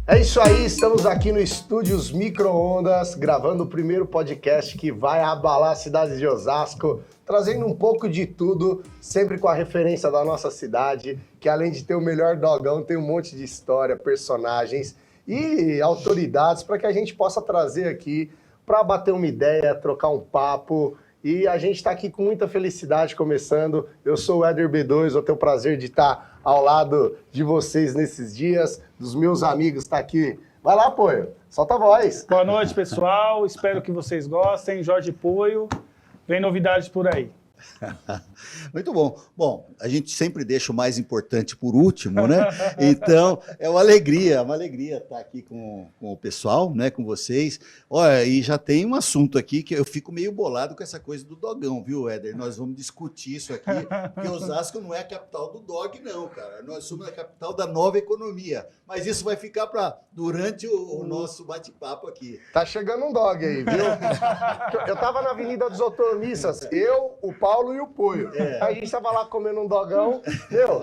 É isso aí, estamos aqui no Estúdios Micro-Ondas, gravando o primeiro podcast que vai abalar a cidade de Osasco, trazendo um pouco de tudo, sempre com a referência da nossa cidade, que além de ter o melhor dogão, tem um monte de história, personagens e autoridades para que a gente possa trazer aqui para bater uma ideia, trocar um papo. E a gente está aqui com muita felicidade começando. Eu sou o Éder B2, vou ter o prazer de estar ao lado de vocês nesses dias, dos meus amigos, tá aqui. Vai lá, Poio, solta a voz. Boa noite, pessoal. Espero que vocês gostem. Jorge Poio, vem novidades por aí. Muito bom. Bom, a gente sempre deixa o mais importante por último, né? Então, é uma alegria estar aqui com o pessoal, né? Com vocês. Olha, e já tem um assunto aqui que eu fico meio bolado com essa coisa do dogão, viu, Éder? Nós vamos discutir isso aqui, porque Osasco não é a capital do dog, não, cara. Nós somos a capital da nova economia. Mas isso vai ficar para durante o nosso bate-papo aqui. Tá chegando um dog aí, viu? Eu tava na Avenida dos Autonomistas, eu, o Paulo e o Poio. A gente tava lá comendo um dogão,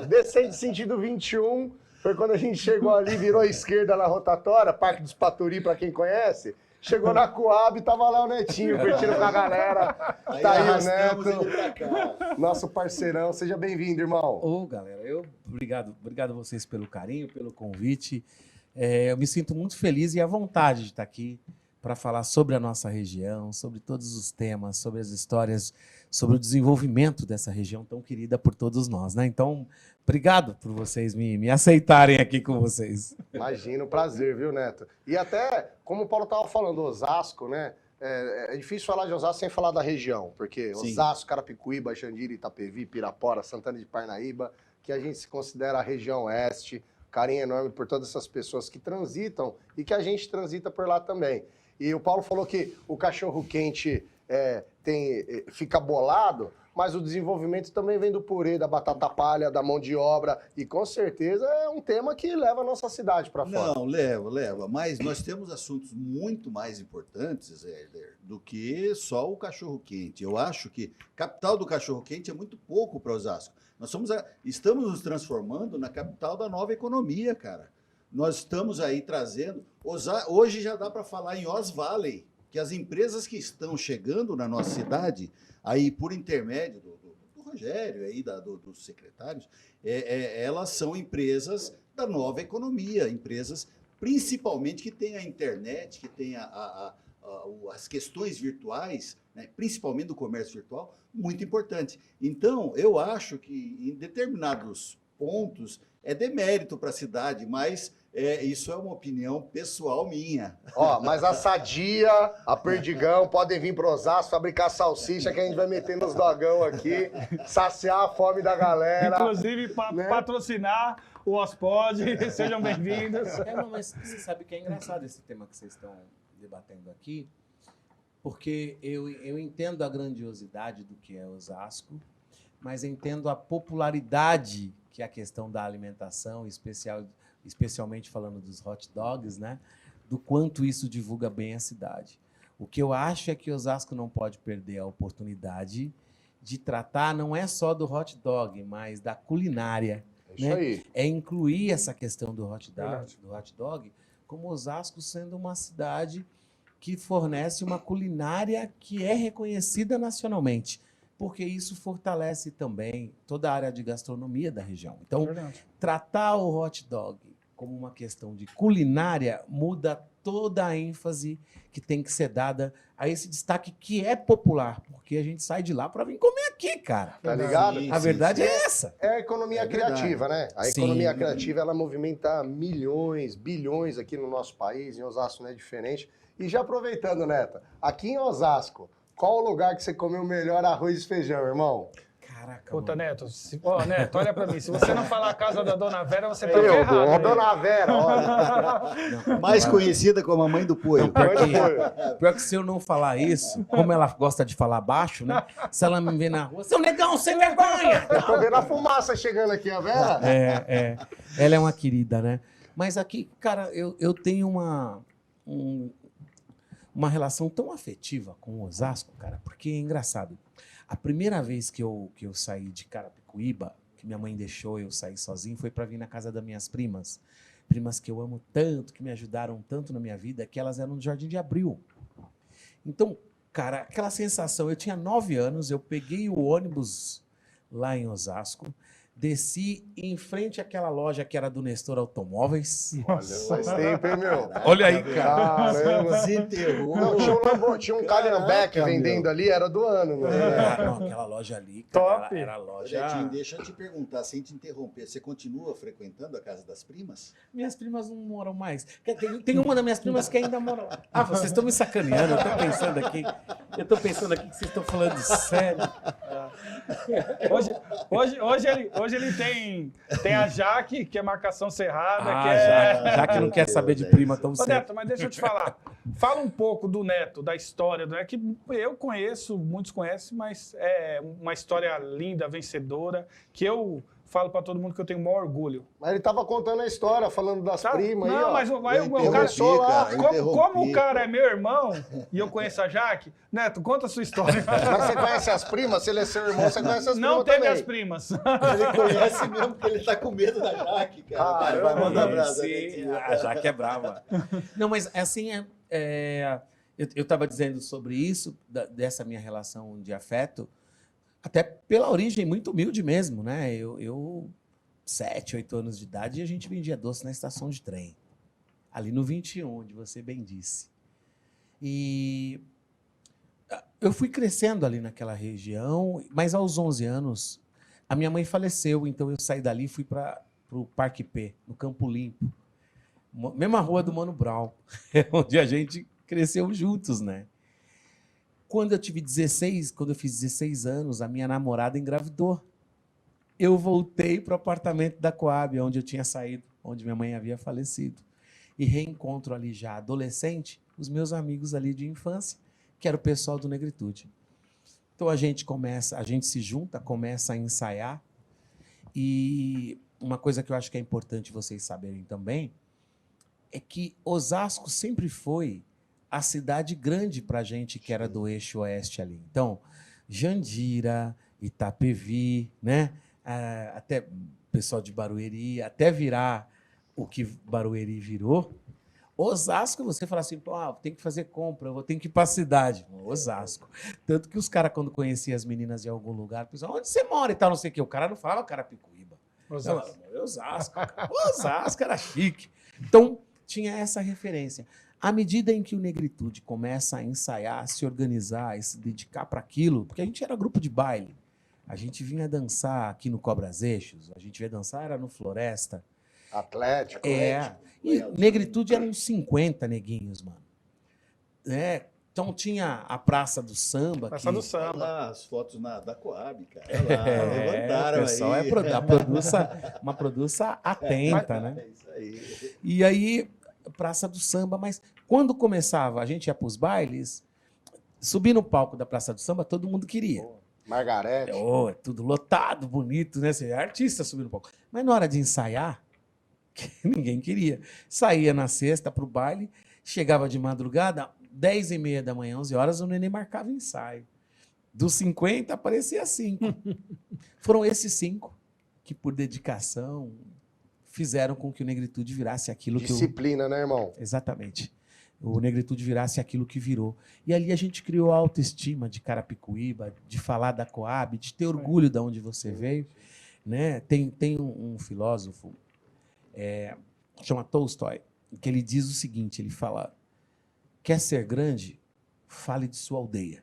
descendo sentido 21, foi quando a gente chegou ali, virou à esquerda na rotatória, Parque dos Paturi, pra quem conhece. Chegou na Coab e tava lá o Netinho, curtindo com a galera. Aí Tá aí o arrastamos Neto, ele pra cá. nosso parceirão. Seja bem-vindo, irmão. Ô, galera, obrigado a vocês pelo carinho, pelo convite. Eu me sinto muito feliz e à vontade de estar aqui para falar sobre a nossa região, sobre todos os temas, sobre as histórias, sobre o desenvolvimento dessa região tão querida por todos nós, né? Então, obrigado por vocês me aceitarem aqui com vocês. Imagina, um prazer, viu, Neto? E até, como o Paulo estava falando, Osasco, né? É difícil falar de Osasco sem falar da região, porque Sim. Osasco, Carapicuíba, Jandira, Itapevi, Pirapora, Santana de Parnaíba, que a gente se considera a região oeste, carinho enorme por todas essas pessoas que transitam e que a gente transita por lá também. E o Paulo falou que o cachorro-quente fica bolado, mas o desenvolvimento também vem do purê, da batata palha, da mão de obra, e com certeza é um tema que leva a nossa cidade para fora. Não, leva. Mas nós temos assuntos muito mais importantes, Éder, do que só o cachorro-quente. Eu acho que capital do cachorro-quente é muito pouco para Osasco. Estamos nos transformando na capital da nova economia, cara. Nós estamos aí trazendo... Hoje já dá para falar em Oz Valley, que as empresas que estão chegando na nossa cidade, aí por intermédio do Rogério, aí dos secretários, elas são empresas da nova economia, empresas principalmente que têm a internet, que têm as questões virtuais, né, principalmente do comércio virtual, muito importante. Então, eu acho que em determinados pontos é demérito para a cidade, mas isso é uma opinião pessoal minha. Ó, mas a Sadia, a Perdigão, podem vir pro Osasco fabricar salsicha que a gente vai meter nos dogão aqui, saciar a fome da galera. Inclusive, patrocinar o Ospod. Sejam bem-vindos. Mas você sabe que é engraçado esse tema que vocês estão debatendo aqui, porque eu entendo a grandiosidade do que é Osasco, mas entendo a popularidade que é a questão da alimentação, especialmente falando dos hot dogs, né? Do quanto isso divulga bem a cidade. O que eu acho é que Osasco não pode perder a oportunidade de tratar não é só do hot dog, mas da culinária. Isso né? aí. É incluir essa questão do hot dog como Osasco sendo uma cidade que fornece uma culinária que é reconhecida nacionalmente, porque isso fortalece também toda a área de gastronomia da região. Então, tratar o hot dog como uma questão de culinária muda toda a ênfase que tem que ser dada a esse destaque que é popular, porque a gente sai de lá para vir comer aqui, cara. Tá ligado? A verdade é essa. É a economia criativa, né? A Sim. economia criativa, ela movimenta milhões, bilhões aqui no nosso país, em Osasco não é diferente. E já aproveitando, Neta, aqui em Osasco, qual o lugar que você comeu o melhor arroz e feijão, irmão? Caraca, Puta, mano. Neto, Neto, olha pra mim. Se você não falar a casa da Dona Vera, você tá errado. Ô, Dona Vera, olha. Mais conhecida como a mãe do Poio. Pior que se eu não falar isso, como ela gosta de falar baixo, né? Se ela me ver na rua, seu negão, sem vergonha! Eu tô vendo a fumaça chegando aqui, a Vera. Ela é uma querida, né? Mas aqui, cara, eu tenho uma relação tão afetiva com o Osasco, cara, porque é engraçado. A primeira vez que eu saí de Carapicuíba, que minha mãe deixou eu sair sozinho, foi para vir na casa das minhas primas. primas que eu amo tanto, que me ajudaram tanto na minha vida, que elas eram do Jardim de Abril. Então, cara, aquela sensação, eu tinha 9 anos, eu peguei o ônibus lá em Osasco, desci em frente àquela loja que era do Nestor Automóveis. Olha, faz tempo, hein, meu? Olha aí, cara. Caramba. Desenterrou. Não, tinha um Calhambeck Caraca, vendendo meu. ali, era do ano, não era? Não, aquela loja ali, cara, Top. era a loja... Netinho, deixa eu te perguntar, sem te interromper, você continua frequentando a casa das primas? Minhas primas não moram mais. Tem uma das minhas primas que ainda mora lá. Ah, vocês estão me sacaneando, eu tô pensando aqui que vocês estão falando sério. Hoje ele tem a Jaque, que é marcação cerrada, que Já que não quer saber de Deus, prima é tão Ô, cedo. Neto, mas deixa eu te falar. Fala um pouco do Neto, da história do Neto, que eu conheço, muitos conhecem, mas é uma história linda, vencedora, que eu falo pra todo mundo que eu tenho o maior orgulho. Mas ele tava contando a história, falando das Tá? primas aí, Não, ó. mas o cara... começou lá, Como o cara é meu irmão e eu conheço a Jaque, Neto, conta a sua história. Mas você conhece as primas? Se ele é seu irmão, você conhece as Não primas teve também. as primas. Ele conhece mesmo porque ele tá com medo da Jaque, cara. Vai mandar brasa, Netinho. A Jaque é brava. Não, mas assim, eu estava dizendo sobre isso, dessa minha relação de afeto, até pela origem muito humilde mesmo, né? Eu 7, 8 anos de idade, e a gente vendia doce na estação de trem. Ali no 21, onde você bem disse. E eu fui crescendo ali naquela região, mas aos 11 anos, a minha mãe faleceu, então eu saí dali e fui para o Parque P, no Campo Limpo. Mesma rua do Mano Brown, onde a gente cresceu juntos, né? Quando eu fiz 16 anos, a minha namorada engravidou. Eu voltei para o apartamento da Coab, onde eu tinha saído, onde minha mãe havia falecido. E reencontro ali já adolescente, os meus amigos ali de infância, que era o pessoal do Negritude. Então a gente se junta, começa a ensaiar. E uma coisa que eu acho que é importante vocês saberem também é que Osasco sempre foi a cidade grande para a gente que era do eixo oeste ali. Então, Jandira, Itapevi, né? Até o pessoal de Barueri, até virar o que Barueri virou. Osasco, você fala assim, tem que fazer compra, eu vou ter que ir para a cidade. Osasco. Tanto que os caras, quando conheciam as meninas em algum lugar, pensavam, onde você mora e tal, não sei o quê. O cara não falava Carapicuíba. Osasco. Osasco, cara. Osasco era chique. Então, tinha essa referência. À medida em que o Negritude começa a ensaiar, a se organizar e se dedicar para aquilo, porque a gente era grupo de baile, a gente vinha dançar aqui no Cobras Eixos, a gente ia dançar era no Floresta. Atlético. E Negritude eram uns 50 neguinhos, mano. Então tinha a Praça do Samba. Praça do Olha Samba. lá as fotos da Coab, cara. Olha lá, levantaram o pessoal aí. uma produça atenta, né? É isso aí. E aí, Praça do Samba, mas quando começava, a gente ia para os bailes, subir no palco da Praça do Samba, todo mundo queria. Margarete. Tudo lotado, bonito, né? Você é artista subir no palco. Mas na hora de ensaiar, ninguém queria. Saía na sexta para o baile, chegava de madrugada, 10h30 da manhã, 11 horas, o neném marcava ensaio. Dos 50, aparecia 5. Foram esses 5 que, por dedicação, fizeram com que o Negritude virasse aquilo Disciplina, né, irmão? Exatamente. O Negritude virasse aquilo que virou. E ali a gente criou a autoestima de Carapicuíba, de falar da Coab, de ter orgulho de onde você veio. Né? Tem um filósofo, chama Tolstói, que ele diz o seguinte, ele fala, quer ser grande, fale de sua aldeia.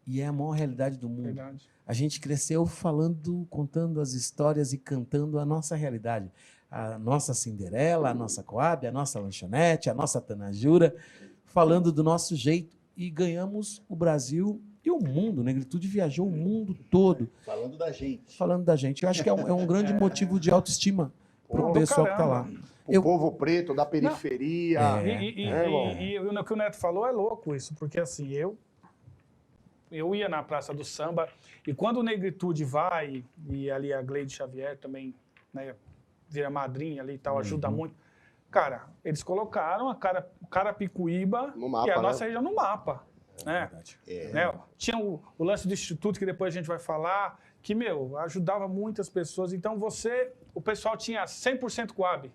E é a maior realidade do mundo. Verdade. A gente cresceu falando, contando as histórias e cantando a nossa realidade. A nossa Cinderela, a nossa Coab, a nossa lanchonete, a nossa Tanajura, falando do nosso jeito. E ganhamos o Brasil e o mundo. Negritude viajou o mundo todo. Falando da gente. Falando da gente. Eu acho que é um grande motivo de autoestima para o Pô, pessoal que está caramba. lá. O povo preto da periferia. E o que o Neto falou é louco isso, porque assim, eu ia na Praça do Samba e quando o Negritude vai, e ali a Gleide Xavier também, né, vira madrinha ali e tal, ajuda muito. Cara, eles colocaram a Carapicuíba No mapa, e a né? nossa região no mapa. Né? Verdade. Né? Tinha o lance do Instituto, que depois a gente vai falar, que, meu, ajudava muitas pessoas. Então o pessoal tinha 100% Coab.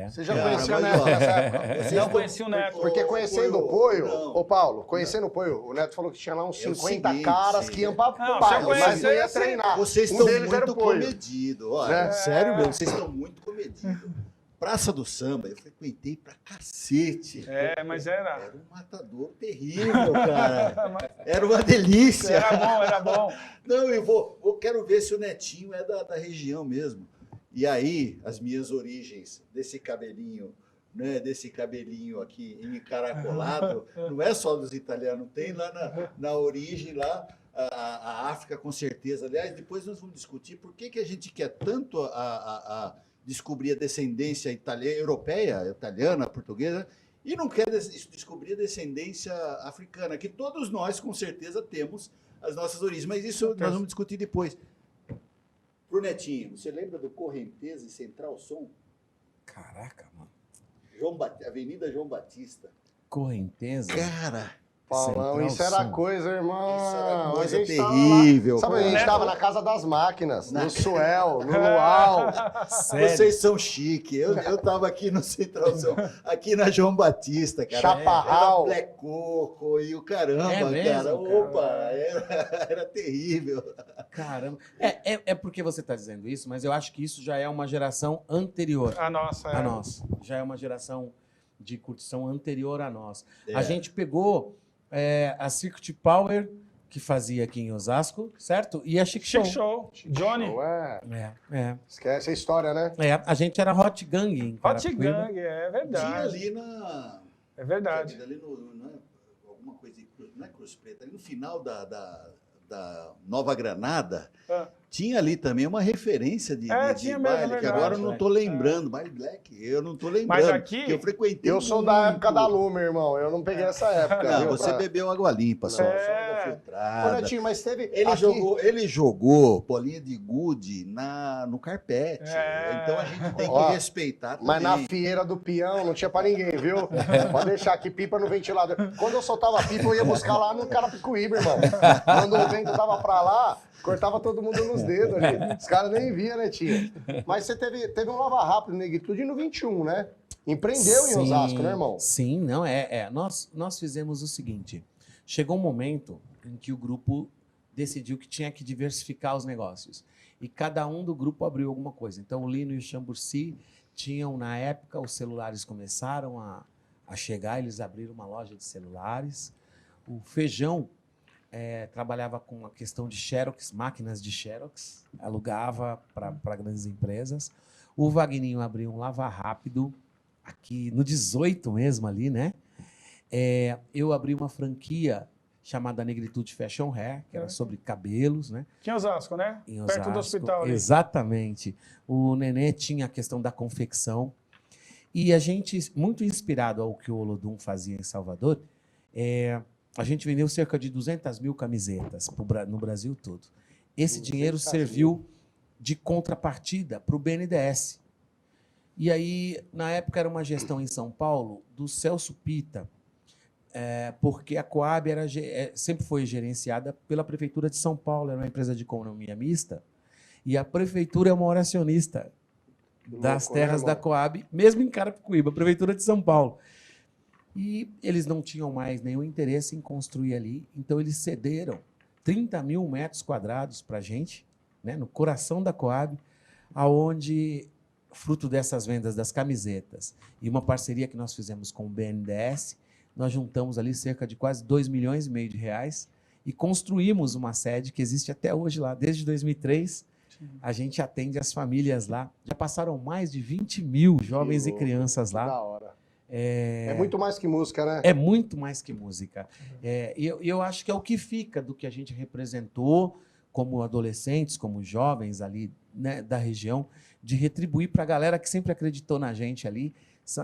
Você já conhecia o Neto nessa época? Não conhecia o Neto. Porque conhecendo o Poio, não. ô Paulo, conhecendo o Poio, o Neto falou que tinha lá uns É o 50 seguinte, caras que iam pra Não, baile, se eu mas não ia conhecesse, treinar. Vocês Um estão deles era o muito Poio. comedidos. Olha, Né? sério mesmo, vocês estão muito comedidos. Praça do Samba, eu frequentei pra cacete. Mas era. Era um matador terrível, cara. Era uma delícia. Era bom. Não, quero ver se o Netinho é da região mesmo. E aí, as minhas origens desse cabelinho, né, desse cabelinho aqui encaracolado, não é só dos italianos, tem lá na origem, lá, a África com certeza. Aliás, depois nós vamos discutir por que a gente quer tanto descobrir a descendência europeia, italiana, portuguesa, e não quer descobrir a descendência africana, que todos nós, com certeza, temos as nossas origens. Mas isso nós vamos discutir depois. Pro Netinho, você lembra do Correnteza e Central Som? Caraca, mano. Avenida João Batista. Correnteza. Cara, Paulão, isso era coisa, irmão. isso era coisa A gente tava terrível. lá, sabe, a gente Neto. tava na Casa das Máquinas, no Suel, no Luau. Sério? Vocês são chique. Eu tava aqui no Central Som, aqui na João Batista, cara. Chaparral. Era Black Coco e o caramba, É mesmo, cara. cara? Opa, era terrível. Caramba. É porque você está dizendo isso, mas eu acho que isso já é uma geração anterior A nossa. a nós. Já é uma geração de curtição anterior a nós. É. A gente pegou a Circuit Power, que fazia aqui em Osasco, certo? E a Chic Show. Chic Show. Johnny. Ué, esquece a história, né? A gente era Hot Gang em Hot Carapicuíba. Gang, é Tinha verdade. ali na... É verdade. Ali não é alguma coisa de não é Cruz Preta, ali no final da Nova Granada, tinha ali também uma referência de tinha mesmo, baile, é que verdade, agora eu não estou lembrando. Baile Black, eu não estou lembrando. Mas aqui- que eu frequentei Eu sou muito. da época da Lume, irmão. Eu não peguei essa época. Não, viu, você pra- bebeu água limpa, só água Ô, filtrada. Netinho, mas teve. Ele jogou bolinha de gude no carpete. É. Então a gente tem que Ó, respeitar também. Mas na fieira do peão não tinha pra ninguém, viu? Pode deixar aqui pipa no ventilador. Quando eu soltava pipa, eu ia buscar lá no Carapicuíba, irmão. Quando o vento tava pra lá, cortava todo mundo nos dedos ali. Os caras nem viam, né, tia? Mas você teve um lava rápido, negritude, no 21, né? Empreendeu em Osasco, né, irmão? Sim, não, Nós fizemos o seguinte, chegou um momento em que o grupo decidiu que tinha que diversificar os negócios. E cada um do grupo abriu alguma coisa. Então, o Lino e o Chamburci tinham, na época, os celulares começaram a chegar, eles abriram uma loja de celulares. O Feijão trabalhava com a questão de Xerox, máquinas de Xerox, alugava para grandes empresas. O Vagninho abriu um lava rápido, aqui no 18 mesmo ali, né? Eu abri uma franquia chamada Negritude Fashion Hair, que era sobre cabelos, né? Aqui em Osasco, né? Em Perto do Osasco. hospital ali. Exatamente. O Nenê tinha a questão da confecção. E a gente, muito inspirado ao que o Olodum fazia em Salvador, a gente vendeu cerca de 200 mil camisetas no Brasil todo. Esse dinheiro serviu de contrapartida para o BNDES. E aí, na época, era uma gestão em São Paulo do Celso Pita, porque a Coab sempre foi gerenciada pela Prefeitura de São Paulo, era uma empresa de economia mista, e a Prefeitura é o maior acionista das terras da Coab, mesmo em Carapicuíba, Prefeitura de São Paulo. E eles não tinham mais nenhum interesse em construir ali, então eles cederam 30 mil metros quadrados para a gente, né, no coração da Coab, aonde, fruto dessas vendas das camisetas e uma parceria que nós fizemos com o BNDES, nós juntamos ali cerca de quase 2,5 milhões de reais e construímos uma sede que existe até hoje lá, desde 2003. A gente atende as famílias lá. Já passaram mais de 20 mil jovens e crianças lá. Da hora. É muito mais que música, né? É muito mais que música. E eu acho que é o que fica do que a gente representou como adolescentes, como jovens ali, né, da região, de retribuir para a galera que sempre acreditou na gente ali,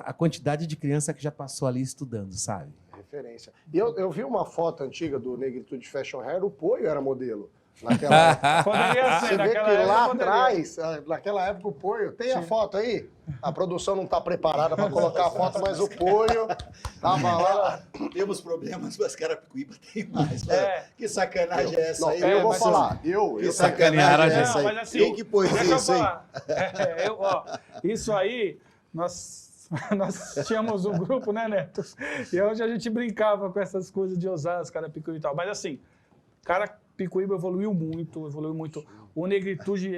a quantidade de criança que já passou ali estudando, sabe? Referência. E eu vi uma foto antiga do Negritude Fashion Hair, o Poio era modelo. Naquela época. Poderia ser, Você vê naquela que época lá poderia. atrás, naquela época, o Poio... Tem a foto aí? A produção não está preparada para colocar a foto, mas o Poio tava lá. Temos problemas, mas Carapicuíba tem mais. É. Que sacanagem é essa Não, aí? eu vou mas falar. Que Eu sacanagem é Não, essa aí? mas assim, Quem que pôs deixa eu isso, hein? falar. Isso aí, nós tínhamos um grupo, né, Neto? E onde a gente brincava com essas coisas de Osasco, Carapicuíba e tal. Mas assim, Carapicuíba evoluiu muito, O Negritude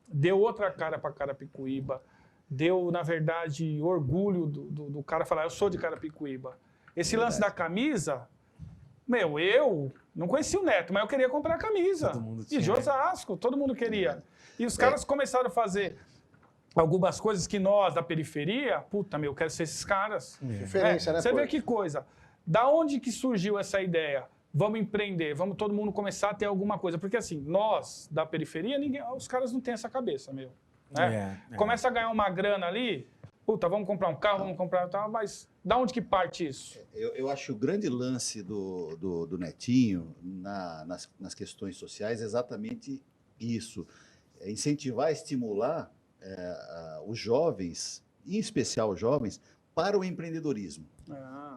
deu outra cara para Carapicuíba. Deu, na verdade, orgulho do cara falar, eu sou de Carapicuíba. Esse lance da camisa, eu não conhecia o Neto, mas eu queria comprar a camisa. Todo mundo E tinha. de Osasco, todo mundo queria. E os caras começaram a fazer algumas coisas que nós, da periferia, puta, eu quero ser esses caras. Diferença, né, Você vê Poio? que coisa. Da onde que surgiu essa ideia? Vamos empreender, vamos todo mundo começar a ter alguma coisa. Porque assim, nós, da periferia, os caras não têm essa cabeça, né? Começa a ganhar uma grana ali, puta, vamos comprar um carro, vamos comprar tal, mas da onde que parte isso? Eu acho que o grande lance do Netinho nas questões sociais é exatamente isso. É incentivar, estimular os jovens, em especial os jovens, para o empreendedorismo.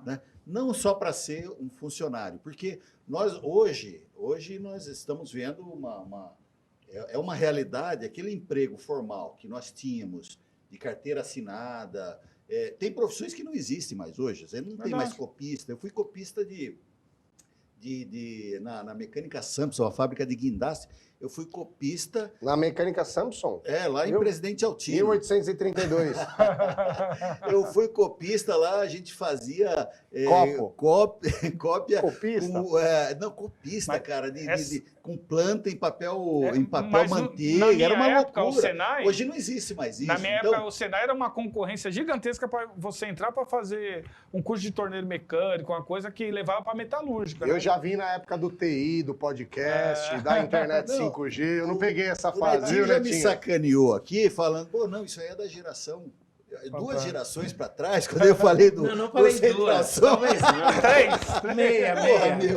Né? Não só para ser um funcionário, porque nós hoje nós estamos vendo uma realidade, aquele emprego formal que nós tínhamos de carteira assinada, tem profissões que não existem mais hoje, você não tem mais copista. Eu fui copista na Mecânica Samson, a fábrica de guindaste, eu fui copista... Na Mecânica Samson? Lá em Presidente Altino. 1832. Eu fui copista lá, a gente fazia... cópia... Copista? Não, copista, Mas cara, com planta em papel Mas manteiga, na minha era uma época, o loucura. Senai, Hoje não existe mais isso. na minha então, época, o Senai era uma concorrência gigantesca para você entrar para fazer um curso de torneiro mecânico, uma coisa que levava para metalúrgica. Eu né? já vi na época do TI, do podcast, da internet Não, 5G. Eu não peguei essa o fase, Netinho viu, já me Netinho? sacaneou aqui, falando, pô, não, isso aí é da geração... Duas gerações para trás, quando eu falei Não falei duas, talvez não. Três. Meia.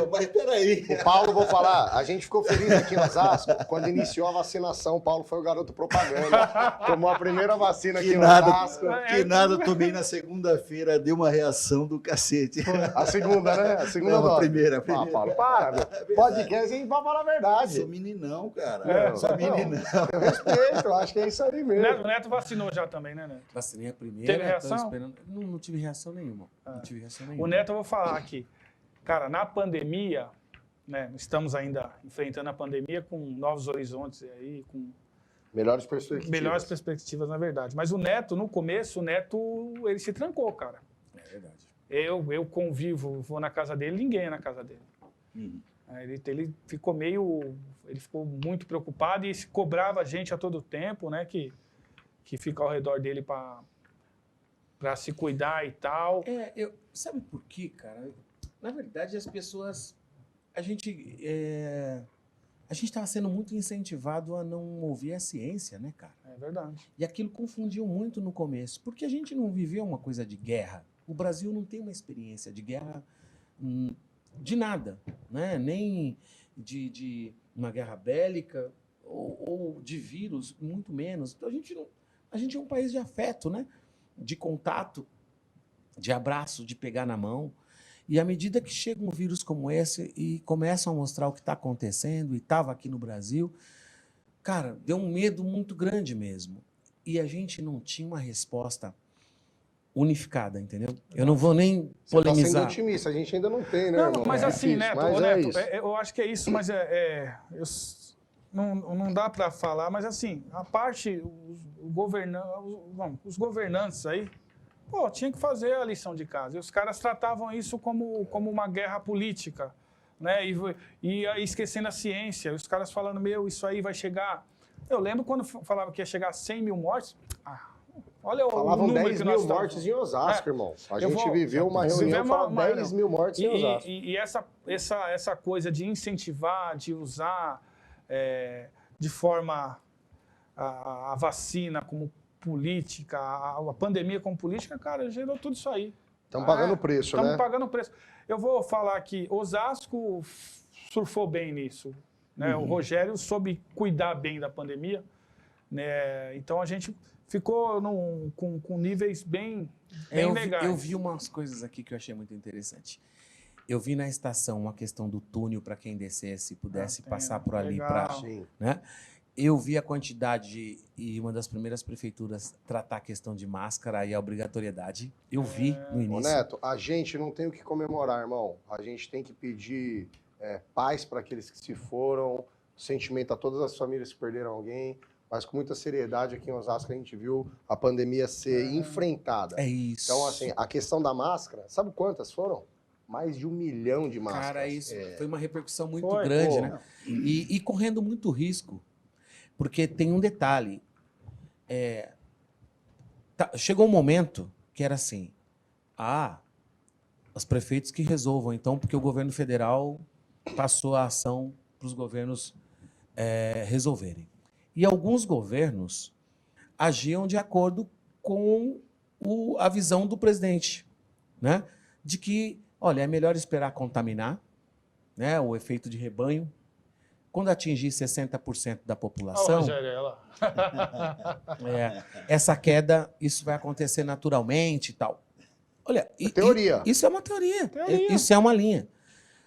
Mas peraí. O Paulo, vou falar, a gente ficou feliz aqui em Osasco quando iniciou a vacinação. O Paulo foi o garoto propaganda. Tomou a primeira vacina aqui em Osasco. Que nada, tomei na segunda-feira, deu uma reação do cacete. A segunda, né? A segunda Não, a dose. primeira. Ah, Paulo, para, meu. Podcast, a gente vai falar a verdade. Sou meninão, cara. Sou meninão. Eu respeito, acho que é isso aí mesmo. O Neto vacinou já também, né, Neto? Vacinei a primeira. Teve reação? tô esperando. Não tive reação nenhuma. Não tive reação nenhuma. O Neto, eu vou falar aqui. Cara, na pandemia, né, estamos ainda enfrentando a pandemia com novos horizontes aí, com Melhores perspectivas. melhores perspectivas, na verdade. Mas o Neto, no começo, ele se trancou, cara. É verdade. Eu convivo, vou na casa dele, ninguém é na casa dele. Ele ficou muito preocupado e se cobrava a gente a todo tempo, né, que fica ao redor dele para se cuidar e tal. Sabe por quê, cara? Na verdade, as pessoas... A gente estava sendo muito incentivado a não ouvir a ciência, né, cara? É verdade. E aquilo confundiu muito no começo, porque a gente não viveu uma coisa de guerra. O Brasil não tem uma experiência de guerra de nada, né? Nem de uma guerra bélica ou de vírus, muito menos. Então, a gente é um país de afeto, né? De contato, de abraço, de pegar na mão. E à medida que chega um vírus como esse e começam a mostrar o que está acontecendo, e estava aqui no Brasil, cara, deu um medo muito grande mesmo. E a gente não tinha uma resposta unificada, entendeu? Eu não vou nem Você tá sendo polemizar. otimista, a gente ainda não tem, né, Não, irmão? mas É assim, difícil, Neto, mas Neto, isso. eu acho que é isso, mas não dá para falar, mas assim, a parte, os governantes aí, pô, tinha que fazer a lição de casa. E os caras tratavam isso como uma guerra política, né? E esquecendo a ciência. Os caras falando, isso aí vai chegar... Eu lembro quando falava que ia chegar a 100 mil mortes. Olha o Falavam número 10 que mil nós estamos. mortes em Osasco, irmão. A Eu gente vou- viveu uma reunião Vivemos e falava uma 10 mil mortes em Osasco. E essa coisa de incentivar, de usar de forma a vacina como política, a pandemia como política, cara, gerou tudo isso aí. Estão pagando preço, né? Estamos pagando preço. Eu vou falar que Osasco surfou bem nisso. né? O Rogério soube cuidar bem da pandemia, né? Então a gente ficou com níveis bem legais. Eu vi umas coisas aqui que eu achei muito interessante. Eu vi na estação uma questão do túnel para quem descesse pudesse passar por ali para, né? Eu vi a quantidade e uma das primeiras prefeituras tratar a questão de máscara e a obrigatoriedade. Eu vi no Ô, início. Neto, a gente não tem o que comemorar, irmão. A gente tem que pedir paz para aqueles que se foram, sentimento a todas as famílias que perderam alguém, mas com muita seriedade aqui em Osasco a gente viu a pandemia ser enfrentada. É isso. Então, assim, a questão da máscara, sabe quantas foram? Mais de 1 milhão de máscaras. Cara, isso foi uma repercussão muito Foi, grande, pô. né? E correndo muito risco. Porque tem um detalhe. Chegou um momento que era assim, os prefeitos que resolvam, então, porque o governo federal passou a ação para os governos resolverem. E alguns governos agiam de acordo com a visão do presidente, né? De que, olha, é melhor esperar contaminar, né? O efeito de rebanho. Quando atingir 60% da população, Rogério, olha lá. essa queda, isso vai acontecer naturalmente e tal. Olha, teoria. Isso é uma teoria. Isso é uma linha.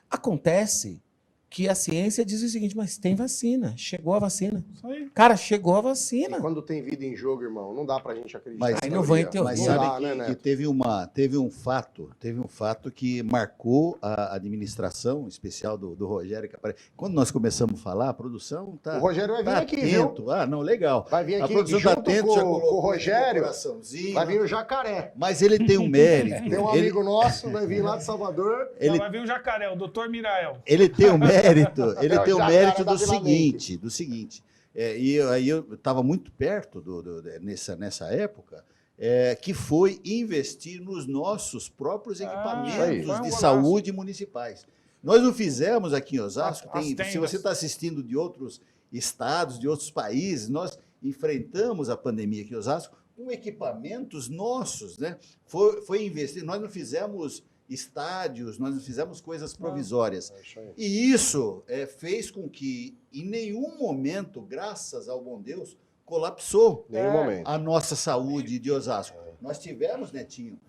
Acontece que a ciência diz o seguinte, mas tem vacina, chegou a vacina. Isso aí. Cara, chegou a E vacina. quando tem vida em jogo, irmão, não dá pra gente acreditar. Mas em aí não vai em Mas teoria. sabe Não dá, que, né, que Neto? teve um fato que marcou a administração especial do Rogério. Quando nós começamos a falar, a produção tá, O Rogério vai vir tá aqui, viu? atento. Ah, não, legal. Vai vir A aqui produção junto tá atento, com, já com colocou o Rogério, coraçãozinho. vai vir o Jacaré. Mas ele tem um mérito. Tem um amigo nosso, vai vir lá de Salvador. Não, vai vir o jacaré, o doutor Mirael. Ele tem o mérito, ele É o tem o jacaré mérito da do Vila seguinte. E aí eu estava muito perto nessa época, que foi investir nos nossos próprios isso aí. equipamentos Foi um de golaço. saúde municipais. Nós não fizemos aqui em Osasco, As se tendas. você está assistindo de outros estados, de outros países, nós enfrentamos a pandemia aqui em Osasco com equipamentos nossos, né? Foi investir, nós não fizemos estádios, nós não fizemos coisas provisórias. É isso aí. E isso fez com que, em nenhum momento, graças ao bom Deus, colapsou Nenhum momento. a nossa saúde de Osasco. Nós tivemos, Netinho,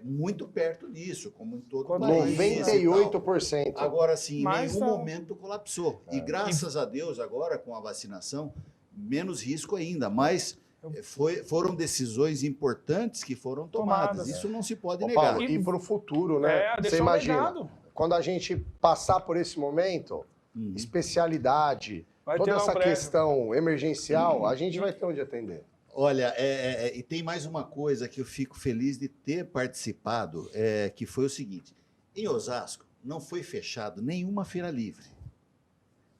muito perto disso, como em todo o Quando país. e tal. 98%. Agora, sim, em Mas nenhum tá. momento colapsou. E graças a Deus, agora, com a vacinação, menos risco ainda, mas foram decisões importantes que foram tomadas. Isso não se pode Ô, negar. Paulo, e para o futuro, né? Você deixou um imagina, legado. quando a gente passar por esse momento, especialidade, Vai toda ter lá o essa prédio. questão emergencial, a gente vai ter onde atender. Olha, e tem mais uma coisa que eu fico feliz de ter participado, que foi o seguinte: em Osasco não foi fechado nenhuma feira livre.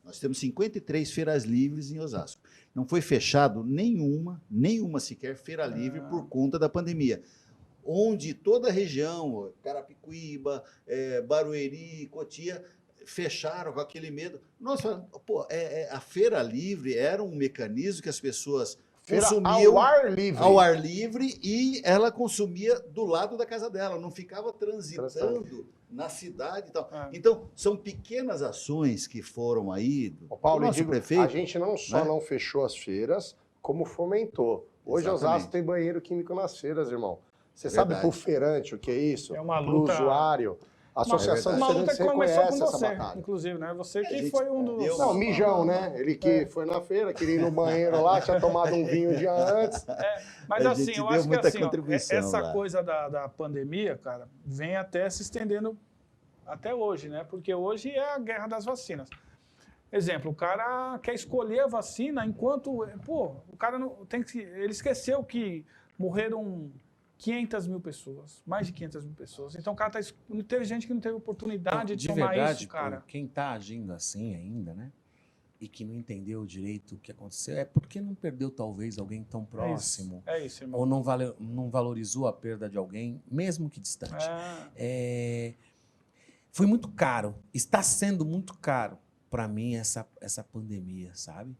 Nós temos 53 feiras livres em Osasco. Não foi fechado nenhuma sequer feira livre por conta da pandemia. Onde toda a região, Carapicuíba, Barueri, Cotia, fecharam com aquele medo. Nós falamos, pô, a feira livre era um mecanismo que as pessoas Feira consumiam ao ar livre. E ela consumia do lado da casa dela, não ficava transitando na cidade e tal. Então, são pequenas ações que foram aí do Ô, Paulo, nosso digo, prefeito. a gente não só né? não fechou as feiras, como fomentou. Hoje Exatamente. Osasco tem banheiro químico nas feiras, irmão. Você sabe Verdade. pro feirante o que é isso? É uma Pro luta. usuário. A Associação de Uma luta Feirantes que começou com reconhece essa você, batalha. inclusive, né? Você que gente foi um dos... deu Não, mijão, né? Ele que foi na feira, queria ir no banheiro lá, tinha tomado um vinho um dia antes. Mas A assim, gente eu deu acho que muita assim, ó, contribuição essa lá. coisa da pandemia, cara, vem até se estendendo até hoje, né? Porque hoje é a guerra das vacinas. Exemplo, o cara quer escolher a vacina enquanto... Pô, o cara não tem que... Ele esqueceu que morreram 500 mil pessoas, mais de 500 mil pessoas. Então o cara teve gente que não teve oportunidade de tomar verdade, isso, cara. pô, quem está agindo assim ainda, né? E que não entendeu direito o que aconteceu, é porque não perdeu talvez alguém tão próximo. É isso, irmão. Ou não valorizou a perda de alguém, mesmo que distante. Foi muito caro, está sendo muito caro para mim essa pandemia, sabe?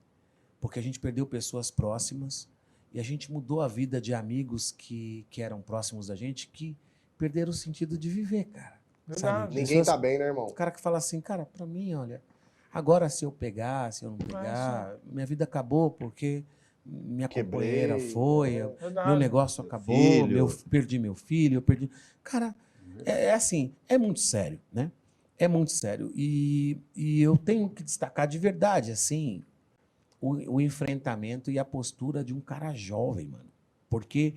Porque a gente perdeu pessoas próximas e a gente mudou a vida de amigos que eram próximos da gente, que perderam o sentido de viver, cara. Verdade. Sabe? Ninguém Pessoas- tá bem, né, irmão? O cara que fala assim, cara, para mim, olha, Agora, se eu pegar, se eu não pegar, minha vida acabou porque minha companheira foi, meu negócio acabou, perdi meu filho, eu perdi... Cara, é assim, é muito sério, né? É muito sério. E eu tenho que destacar de verdade, assim, o enfrentamento e a postura de um cara jovem, mano. Porque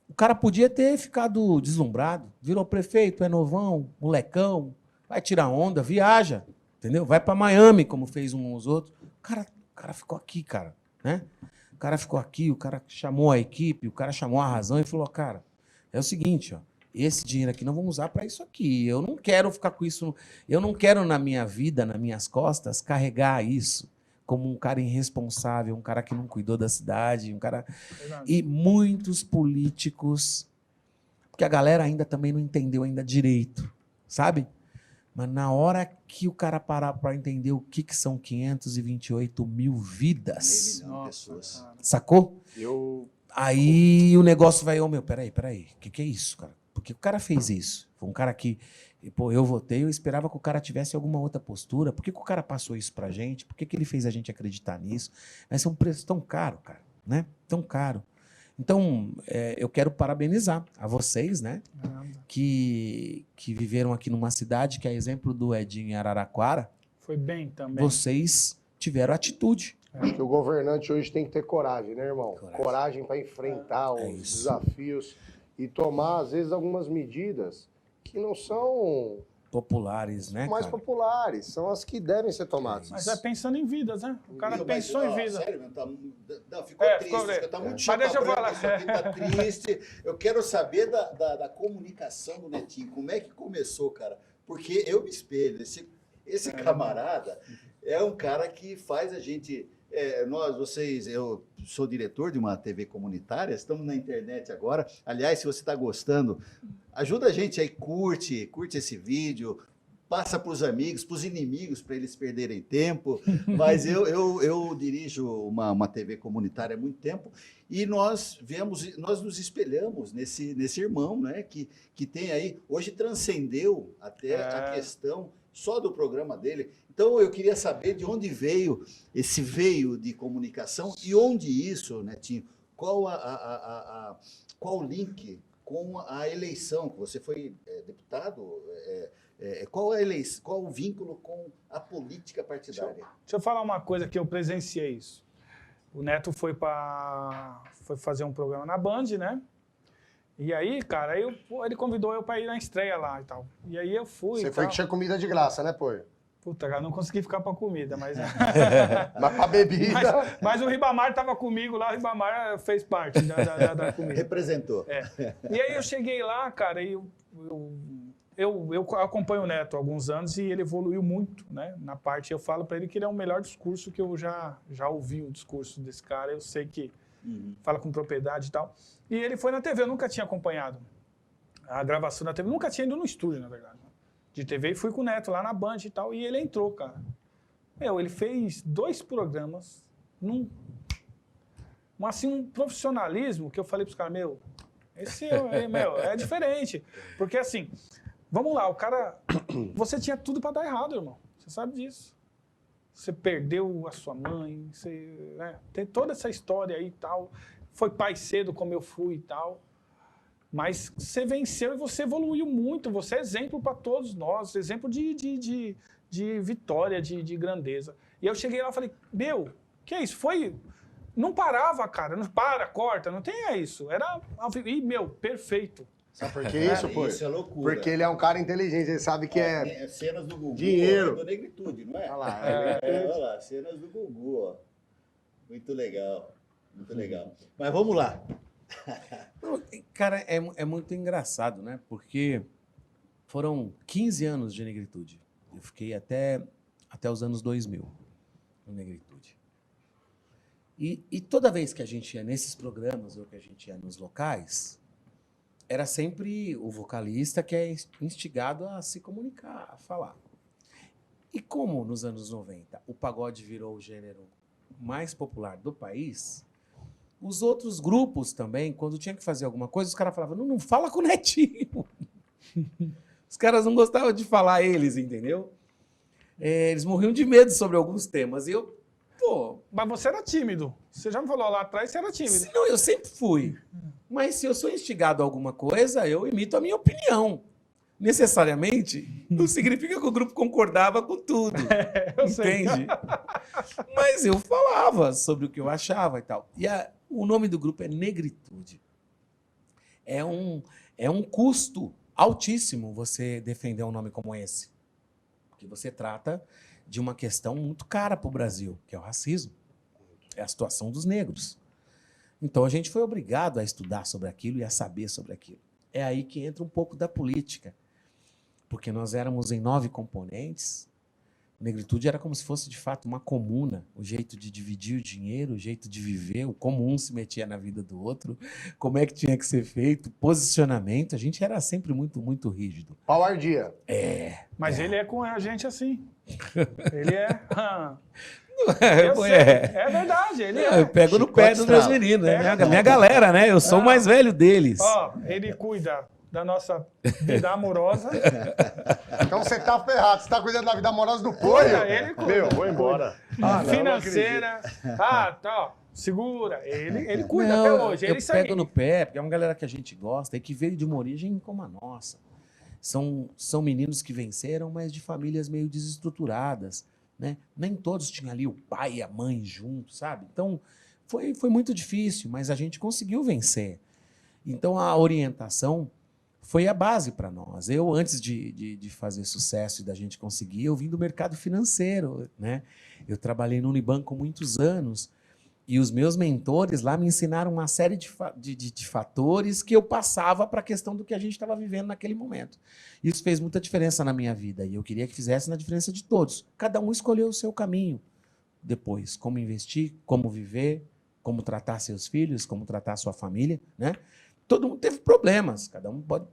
o cara podia ter ficado deslumbrado, virou prefeito, é novão, molecão, vai tirar onda, viaja, entendeu? Vai para Miami, como fez uns outros. O cara ficou aqui, cara, né? O cara ficou aqui, o cara chamou a equipe, o cara chamou a razão e falou, cara, é o seguinte, ó, esse dinheiro aqui nós vamos usar para isso aqui. Eu não quero ficar com isso, eu não quero na minha vida, nas minhas costas, carregar isso como um cara irresponsável, um cara que não cuidou da cidade, um cara... E muitos políticos, porque a galera ainda também não entendeu ainda direito, sabe? Mas na hora que o cara parar para entender o que são 528 mil vidas, pessoas. sacou? Aí o negócio vai, peraí, o que é isso, cara? Por que o cara fez isso? Foi um cara que, pô, eu votei, eu esperava que o cara tivesse alguma outra postura. Por que o cara passou isso pra gente? Por que ele fez a gente acreditar nisso? Vai ser um preço tão caro, cara, né? Tão caro. Então, eu quero parabenizar a vocês, né? Que viveram aqui numa cidade que é exemplo do Edinho em Araraquara. Foi bem também. Vocês tiveram atitude. Acho que o governante hoje tem que ter coragem, né, irmão? Coragem para enfrentar os desafios e tomar, às vezes, algumas medidas que não são populares, né, mais cara? populares, são as que devem ser tomadas. Mas pensando em vidas, né? O cara pensou em vida. Sério, ficou triste, tá muito chato. Mas deixa eu falar. Tá triste. Eu quero saber da comunicação do Netinho. Como é que começou, cara? Porque eu me espelho. Esse camarada é um cara que faz a gente... eu sou diretor de uma TV comunitária, estamos na internet agora. Aliás, se você está gostando, ajuda a gente aí, curte esse vídeo, passa para os amigos, para os inimigos, para eles perderem tempo. Mas eu dirijo uma TV comunitária há muito tempo e nós nos espelhamos nesse irmão, né, que tem aí, hoje transcendeu até a questão só do programa dele. Então, eu queria saber de onde veio esse veio de comunicação e onde isso, Netinho, qual o link com a eleição, que você foi deputado, qual o vínculo com a política partidária? Deixa eu falar uma coisa que eu presenciei isso. O Neto foi fazer um programa na Band, né? E aí, cara, ele convidou eu para ir na estreia lá e tal. E aí eu fui. Você foi que tinha comida de graça, né, pô? Puta, cara, não consegui ficar pra comida, mas... Mas pra bebida... Mas o Ribamar tava comigo lá, o Ribamar fez parte da comida. Representou. E aí eu cheguei lá, cara, e eu acompanho o Neto há alguns anos e ele evoluiu muito, né? Na parte, eu falo pra ele que ele é o melhor discurso que eu já ouvi o discurso desse cara. Eu sei que fala com propriedade e tal. E ele foi na TV, eu nunca tinha acompanhado a gravação da TV, nunca tinha ido no estúdio, na verdade. De TV, e fui com o Neto lá na Band e tal, e ele entrou, cara. Ele fez 2 programas, um profissionalismo que eu falei pros caras, esse é diferente. Porque assim, vamos lá, o cara, você tinha tudo para dar errado, irmão, você sabe disso. Você perdeu a sua mãe, tem toda essa história aí e tal, foi pai cedo como eu fui e tal. Mas você venceu e você evoluiu muito. Você é exemplo para todos nós, exemplo de vitória, de grandeza. E eu cheguei lá e falei, que é isso? Não parava, cara. Não corta, não tem isso. Perfeito. Sabe por que isso, pô? Isso é loucura. Porque ele é um cara inteligente, ele sabe que cenas do Gugu, dinheiro. Do Negritude, não é? Olha lá. Olha lá, cenas do Gugu, ó. Muito legal, muito legal. Mas vamos lá. Cara, é muito engraçado, né? Porque foram 15 anos de Negritude. Eu fiquei até os anos 2000 no Negritude. E toda vez que a gente ia nesses programas ou que a gente ia nos locais, era sempre o vocalista que é instigado a se comunicar, a falar. E como nos anos 90 o pagode virou o gênero mais popular do país... Os outros grupos também, quando tinha que fazer alguma coisa, os caras falavam, não fala com o Netinho. Os caras não gostavam de falar eles, entendeu? eles morriam de medo sobre alguns temas. E eu, pô... Mas você era tímido. Você já me falou lá atrás que você era tímido. Não, eu sempre fui. Mas se eu sou instigado a alguma coisa, eu emito a minha opinião. Necessariamente, não significa que o grupo concordava com tudo. Eu sei. Entende? Mas eu falava sobre o que eu achava e tal. E o nome do grupo é Negritude. É um custo altíssimo você defender um nome como esse. Porque você trata de uma questão muito cara para o Brasil, que é o racismo. É a situação dos negros. Então a gente foi obrigado a estudar sobre aquilo e a saber sobre aquilo. É aí que entra um pouco da política. Porque nós éramos em 9 componentes. Negritude era como se fosse, de fato, uma comuna. O jeito de dividir o dinheiro, o jeito de viver, como um se metia na vida do outro, como é que tinha que ser feito, posicionamento. A gente era sempre muito, muito rígido. Pau ardia. Mas ele é com a gente assim. Ele é... É verdade, ele é. Eu pego no pé dos meus meninos, né? Minha galera, né? Eu sou o mais velho deles. Ó, ele cuida da nossa vida amorosa. Então você tá ferrado. Você tá cuidando da vida amorosa do Polho? Ele cuida. Meu, vou embora. Financeira. Tá, segura. Ele cuida Não, até hoje. eu Ele segue. pego no pé, porque é uma galera que a gente gosta e que veio de uma origem como a nossa. São meninos que venceram, mas de famílias meio desestruturadas, né? Nem todos tinham ali o pai e a mãe juntos, sabe? Então, foi muito difícil, mas a gente conseguiu vencer. Então, a orientação foi a base para nós. Eu, antes de fazer sucesso e da gente conseguir, eu vim do mercado financeiro, né? Eu trabalhei no Unibanco muitos anos e os meus mentores lá me ensinaram uma série de fatores que eu passava para a questão do que a gente estava vivendo naquele momento. Isso fez muita diferença na minha vida e eu queria que fizesse na diferença de todos. Cada um escolheu o seu caminho depois, como investir, como viver, como tratar seus filhos, como tratar sua família, né? Todo mundo teve problemas, cada um pode...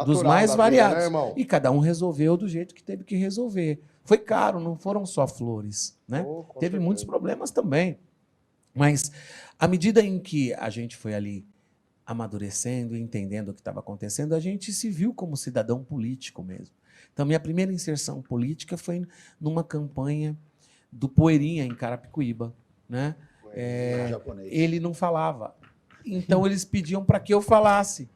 dos mais variados. Vida, né, irmão? E cada um resolveu do jeito que teve que resolver. Foi caro, não foram só flores, né? Teve muitos problemas também. Mas, à medida em que a gente foi ali amadurecendo e entendendo o que estava acontecendo, a gente se viu como cidadão político mesmo. Então, minha primeira inserção política foi numa campanha do Poeirinha, em Carapicuíba, né? Ele não falava. Então, eles pediam para que eu falasse.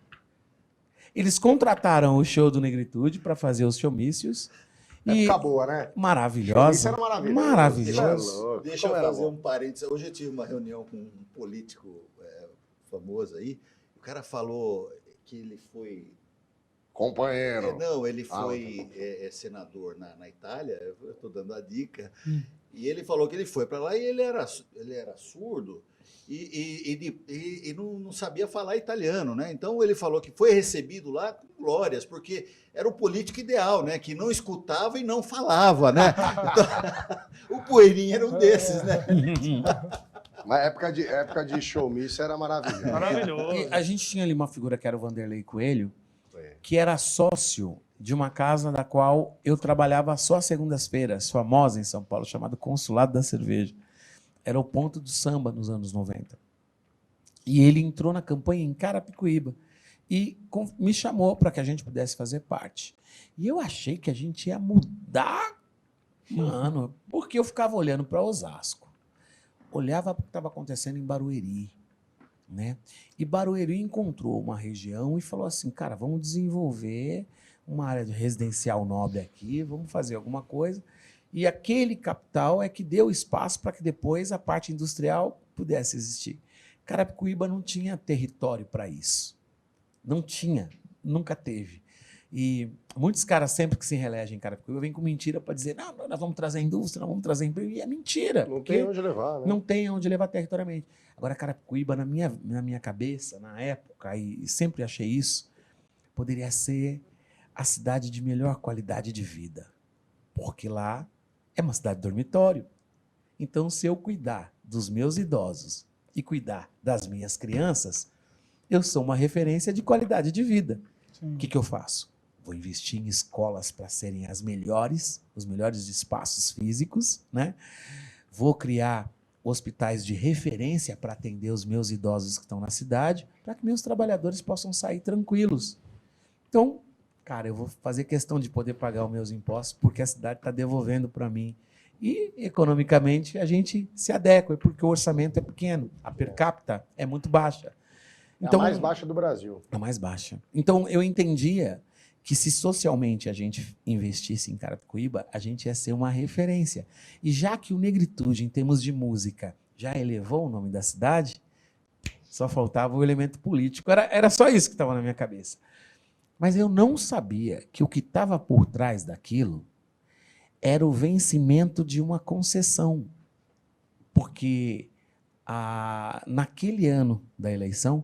Eles contrataram o show do Negritude para fazer os showmícios. Época boa, né? Maravilhosa. Isso era maravilhoso. Maravilhoso. Deixa eu fazer um parênteses. Hoje eu tive uma reunião com um político famoso aí. O cara falou que ele foi... Companheiro. Ele foi senador na Itália. Eu estou dando a dica. E ele falou que ele foi para lá e ele era surdo. E não sabia falar italiano, né? Então ele falou que foi recebido lá com glórias, porque era o político ideal, né? Que não escutava e não falava, né? Então, o Poeirinha era um desses, né? Mas época de showmício era maravilhoso. Maravilhoso. E a gente tinha ali uma figura que era o Vanderlei Coelho, que era sócio de uma casa da qual eu trabalhava só às segundas-feiras, famosa em São Paulo, chamada Consulado da Cerveja. Era o ponto do samba nos anos 90. E ele entrou na campanha em Carapicuíba e me chamou para que a gente pudesse fazer parte. E eu achei que a gente ia mudar, mano, porque eu ficava olhando para Osasco. Olhava para o que estava acontecendo em Barueri, né? E Barueri encontrou uma região e falou assim, cara, vamos desenvolver uma área de residencial nobre aqui, vamos fazer alguma coisa. E aquele capital é que deu espaço para que depois a parte industrial pudesse existir. Carapicuíba não tinha território para isso. Não tinha, nunca teve. E muitos caras, sempre que se reelegem em Carapicuíba, vêm com mentira para dizer, não, nós vamos trazer indústria, nós vamos trazer emprego. E é mentira. Não tem onde levar, né? Não tem onde levar territorialmente. Agora, Carapicuíba, na minha cabeça, na época, e sempre achei isso, poderia ser a cidade de melhor qualidade de vida. Porque lá é uma cidade dormitório. Então, se eu cuidar dos meus idosos e cuidar das minhas crianças, eu sou uma referência de qualidade de vida. O que eu faço? Vou investir em escolas para serem as melhores, os melhores espaços físicos, né? Vou criar hospitais de referência para atender os meus idosos que estão na cidade, para que meus trabalhadores possam sair tranquilos. Então, cara, eu vou fazer questão de poder pagar os meus impostos porque a cidade está devolvendo para mim. E, economicamente, a gente se adequa, porque o orçamento é pequeno, a per capita é muito baixa. Então, a mais baixa do Brasil. A mais baixa. Então, eu entendia que se socialmente a gente investisse em Carapicuíba, a gente ia ser uma referência. E já que o Negritude, em termos de música, já elevou o nome da cidade, só faltava o elemento político. Era só isso que estava na minha cabeça. Mas eu não sabia que o que estava por trás daquilo era o vencimento de uma concessão. Porque naquele ano da eleição,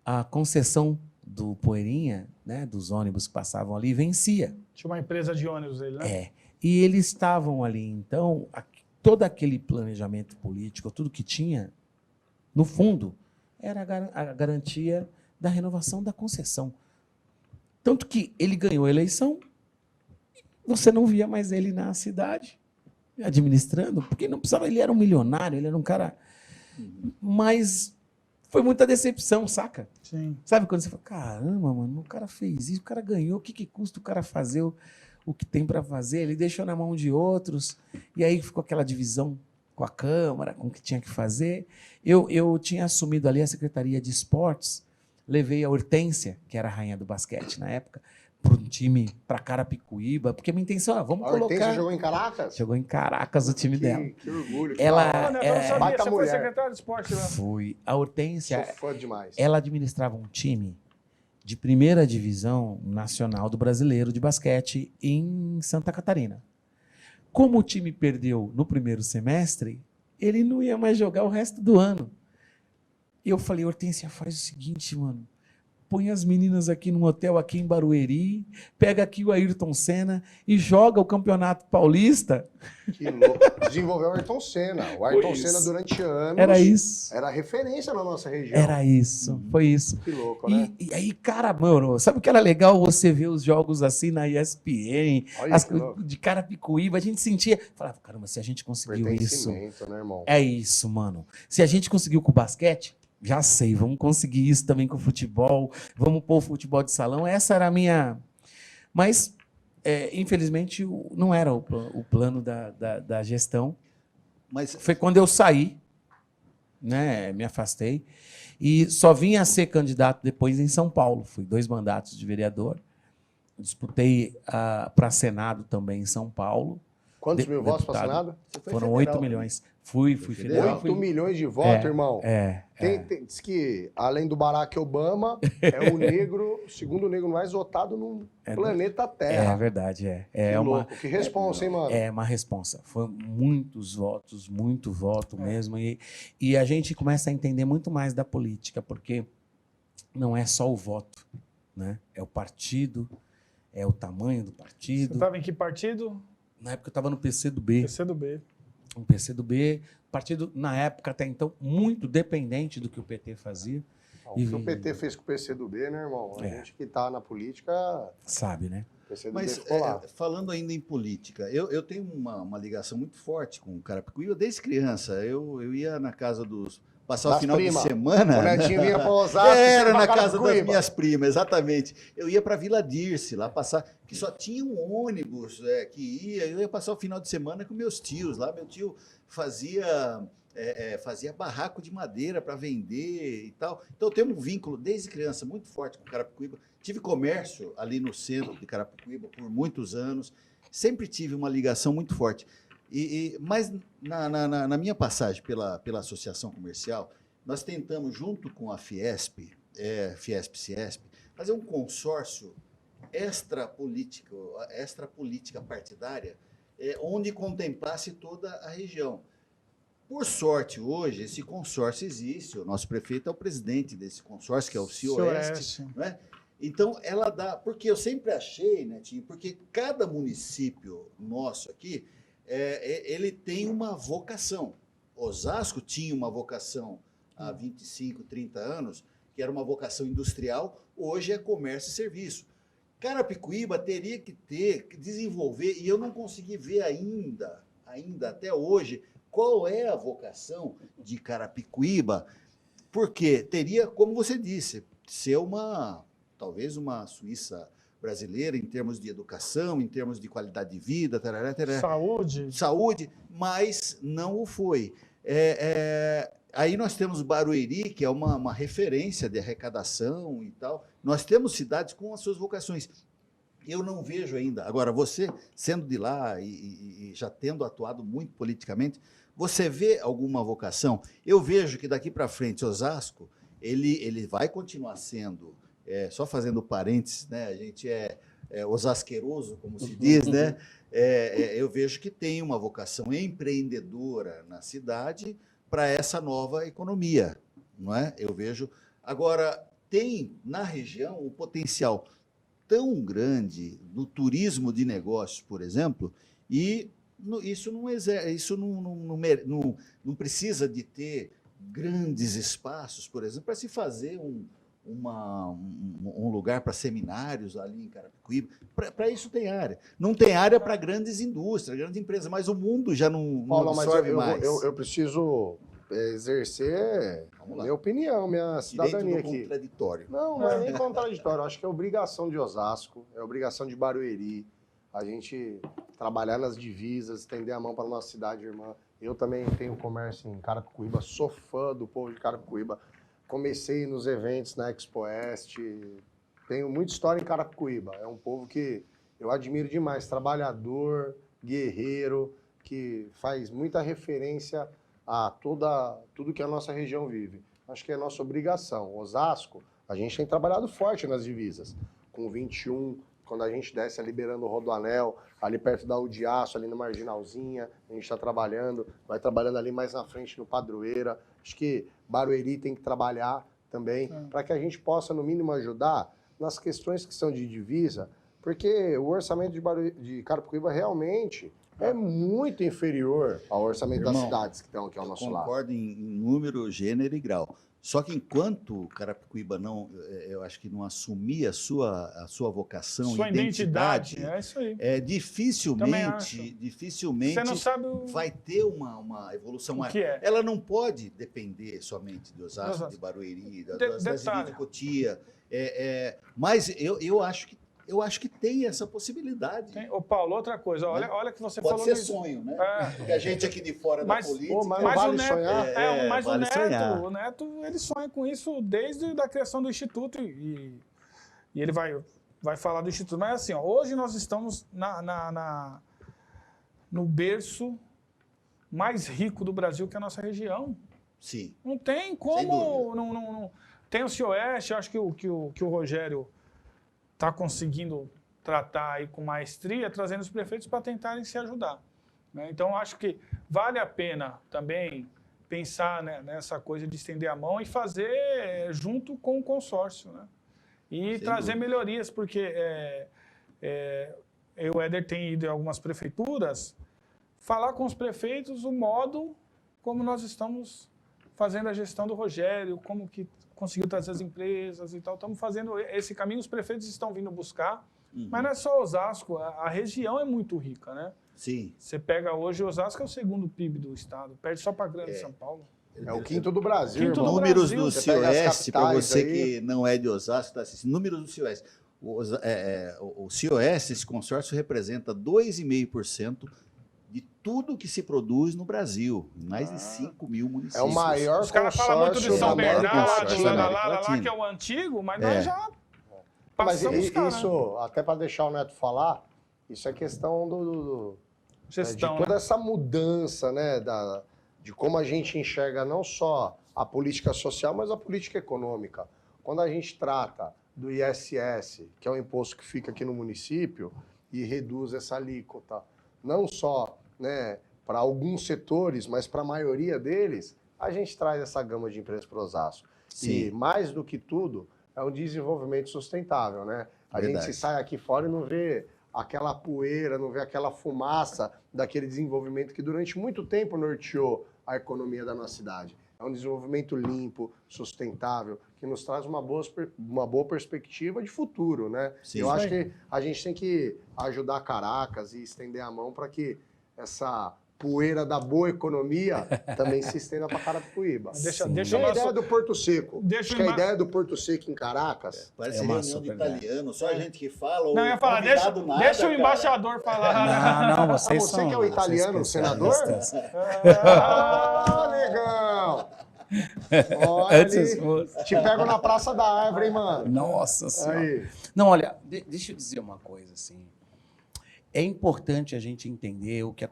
a concessão do Poeirinha, né, dos ônibus que passavam ali, vencia. Tinha uma empresa de ônibus ele, né? É. E eles estavam ali, então, todo aquele planejamento político, tudo que tinha, no fundo, era a garantia da renovação da concessão. Tanto que ele ganhou a eleição, você não via mais ele na cidade, administrando, porque não precisava, ele era um milionário, ele era um cara... Mas foi muita decepção, saca? Sim. Sabe quando você fala, caramba, mano, o cara fez isso, o cara ganhou, o que custa o cara fazer o que tem para fazer? Ele deixou na mão de outros, e aí ficou aquela divisão com a Câmara, com o que tinha que fazer. Eu tinha assumido ali a Secretaria de Esportes, levei a Hortência, que era a rainha do basquete na época, para um time, para Carapicuíba, porque a minha intenção era, vamos colocar... A Hortência jogou em Caracas? Jogou em Caracas o time dela. Que orgulho. Ela, eu não sabia, baita você mulher. foi secretário de esporte lá. Fui. A Hortência, Sou fã demais. ela administrava um time de primeira divisão nacional do brasileiro de basquete em Santa Catarina. Como o time perdeu no primeiro semestre, ele não ia mais jogar o resto do ano. E eu falei, Hortência, faz o seguinte, mano, põe as meninas aqui num hotel aqui em Barueri, pega aqui o Ayrton Senna e joga o Campeonato Paulista. Que louco. Desenvolveu o Ayrton Senna. O Ayrton Senna, durante anos, era isso. Era referência na nossa região. Era isso, foi isso. Que louco, né? E aí, cara, mano, sabe o que era legal você ver os jogos assim na ESPN, de Carapicuíba, a gente sentia, falava, caramba, se a gente conseguiu isso, né, irmão? é isso, mano. Se a gente conseguiu com o basquete, já sei, vamos conseguir isso também com o futebol, vamos pôr o futebol de salão, essa era a minha... Mas, infelizmente, não era o plano da gestão. Mas foi quando eu saí, né, me afastei, e só vim a ser candidato depois em São Paulo. Fui 2 mandatos de vereador, disputei para Senado também em São Paulo. Quantos mil votos para Senado? Foram 8 milhões. Fui federal. 8 milhões de votos, irmão. Diz que, além do Barack Obama, é o negro, o segundo negro mais votado no planeta Terra. É verdade, Que louco. Que responsa, hein, mano? É uma responsa. Foi muitos votos, muito voto mesmo. E a gente começa a entender muito mais da política, porque não é só o voto, né? É o partido, é o tamanho do partido. Você estava em que partido? Na época eu estava no PCdoB. PCdoB. Um PCdoB, partido, na época, até então, muito dependente do que o PT fazia. O que o PT fez com o PCdoB, né, irmão? A gente que está na política... Sabe, né? Mas, falando ainda em política, eu tenho uma ligação muito forte com o Carapicuíba. Desde criança, eu ia na casa dos... Passar o final de semana... O Netinho vinha para Osasco... Era na casa das minhas primas, exatamente. Eu ia para Vila Dirce, lá passar... Que só tinha um ônibus que ia... Eu ia passar o final de semana com meus tios lá. Meu tio fazia barraco de madeira para vender e tal. Então, eu tenho um vínculo, desde criança, muito forte com Carapicuíba. Tive comércio ali no centro de Carapicuíba por muitos anos. Sempre tive uma ligação muito forte. Mas na minha passagem pela Associação Comercial, nós tentamos, junto com a Fiesp, Fiesp-Ciesp, fazer um consórcio extrapolítica partidária, onde contemplasse toda a região. Por sorte, hoje, esse consórcio existe, o nosso prefeito é o presidente desse consórcio, que é o CIOeste, né? Então, ela dá... Porque eu sempre achei, Netinho, porque cada município nosso aqui, ele tem uma vocação. Osasco tinha uma vocação há 25, 30 anos, que era uma vocação industrial, hoje é comércio e serviço. Carapicuíba teria que desenvolver, e eu não consegui ver ainda até hoje, qual é a vocação de Carapicuíba, porque teria, como você disse, ser talvez uma Suíça brasileira, em termos de educação, em termos de qualidade de vida, tarará, tarará, Saúde, mas não o foi. Aí nós temos Barueri, que é uma referência de arrecadação e tal. Nós temos cidades com as suas vocações. Eu não vejo ainda. Agora, você, sendo de lá e já tendo atuado muito politicamente, você vê alguma vocação? Eu vejo que daqui para frente, Osasco, ele vai continuar sendo, só fazendo parênteses, né? A gente é osasqueiroso, como se diz, né? Eu vejo que tem uma vocação empreendedora na cidade para essa nova economia, não é? Eu vejo. Agora, tem na região um potencial tão grande no turismo de negócios, por exemplo, e isso não precisa de ter grandes espaços, por exemplo, para se fazer um lugar para seminários ali em Carapicuíba. Para isso tem área. Não tem área para grandes indústrias, grandes empresas, mas o mundo já não absorve mais. Eu preciso exercer a minha opinião, minha cidadania aqui. Contraditório. Não é nem contraditório. Eu acho que é obrigação de Osasco, é obrigação de Barueri, a gente trabalhar nas divisas, estender a mão para a nossa cidade, irmã. Eu também tenho comércio em Carapicuíba, sou fã do povo de Carapicuíba. Comecei nos eventos na Expo Oeste, tenho muita história em Carapicuíba. É um povo que eu admiro demais, trabalhador, guerreiro, que faz muita referência a tudo que a nossa região vive. Acho que é nossa obrigação. Osasco, a gente tem trabalhado forte nas divisas. Com 21, quando a gente desce liberando o Rodoanel, ali perto da Udiaço, ali na Marginalzinha, a gente está trabalhando, vai trabalhando ali mais na frente no Padroeira. Acho que Barueri tem que trabalhar também, para que a gente possa, no mínimo, ajudar nas questões que são de divisa, porque o orçamento de Carapicuíba realmente é muito inferior ao orçamento das cidades que estão aqui ao nosso lado. Concordo em número, gênero e grau. Só que enquanto Carapicuíba eu acho que não assumir a sua vocação, sua identidade, é isso aí. Dificilmente Você não sabe vai ter uma evolução maior. Ela não pode depender somente de Osasco, de Barueri, das ilhas de Cotia. Mas eu acho que tem essa possibilidade. Ô, Paulo, outra coisa, olha que você falou. Pode ser sonho, né? Porque a gente aqui de fora da política... Mas vale sonhar. Mas o Neto, ele sonha com isso desde a criação do Instituto e ele vai falar do Instituto. Mas assim, hoje nós estamos no berço mais rico do Brasil, que é a nossa região. Sim. Não tem como... Não, tem o Cioeste, acho que o Rogério está conseguindo tratar aí com maestria, trazendo os prefeitos para tentarem se ajudar, né? Então, acho que vale a pena também pensar, né, nessa coisa de estender a mão e fazer junto com o consórcio, né? E trazer melhorias, porque o Éder tem ido em algumas prefeituras, falar com os prefeitos o modo como nós estamos fazendo a gestão do Rogério, como que conseguiu trazer as empresas e tal. Estamos fazendo esse caminho, os prefeitos estão vindo buscar, mas não é só Osasco, a região é muito rica, né? Sim. Você pega hoje, Osasco é o segundo PIB do estado, perde só para Grande São Paulo. É o quinto do Brasil. Números do CIOeste, para você que não é de Osasco, está assistindo, números do CIOeste. O CIOeste, esse consórcio, representa 2,5% de tudo que se produz no Brasil, mais de 5 mil municípios. É o maior Os caras falam muito de São Bernardo, lá que é o antigo, mas nós já passamos os caras. Isso, até para deixar o Neto falar, isso é questão gestão, de toda essa mudança, né, de como a gente enxerga não só a política social, mas a política econômica. Quando a gente trata do ISS, que é o imposto que fica aqui no município, e reduz essa alíquota, não só, né, para alguns setores, mas para a maioria deles, a gente traz essa gama de empresas para Osasco. Sim. E, mais do que tudo, é um desenvolvimento sustentável, né? A gente se sai aqui fora e não vê aquela poeira, não vê aquela fumaça daquele desenvolvimento que durante muito tempo norteou a economia da nossa cidade. É um desenvolvimento limpo, sustentável, que nos traz uma boa perspectiva de futuro, né? Sim, acho que a gente tem que ajudar Caracas e estender a mão para que essa poeira da boa economia também se estenda para Carapicuíba. Deixa E o a nosso... ideia do Porto Seco. Deixa Acho que a o ideia do Porto Seco em Caracas... Parece É uma reunião de super ideia. italiano, só a gente que fala. Não, eu ia falar, deixa o embaixador falar. Não, Você são... que é o italiano, vocês senador? especialistas. Ah, legal! Olha Antes ali, fosse. te pego na Praça da Árvore, hein, mano? Nossa Senhora. Aí. Não, olha, deixa eu dizer uma coisa assim. É importante a gente entender o que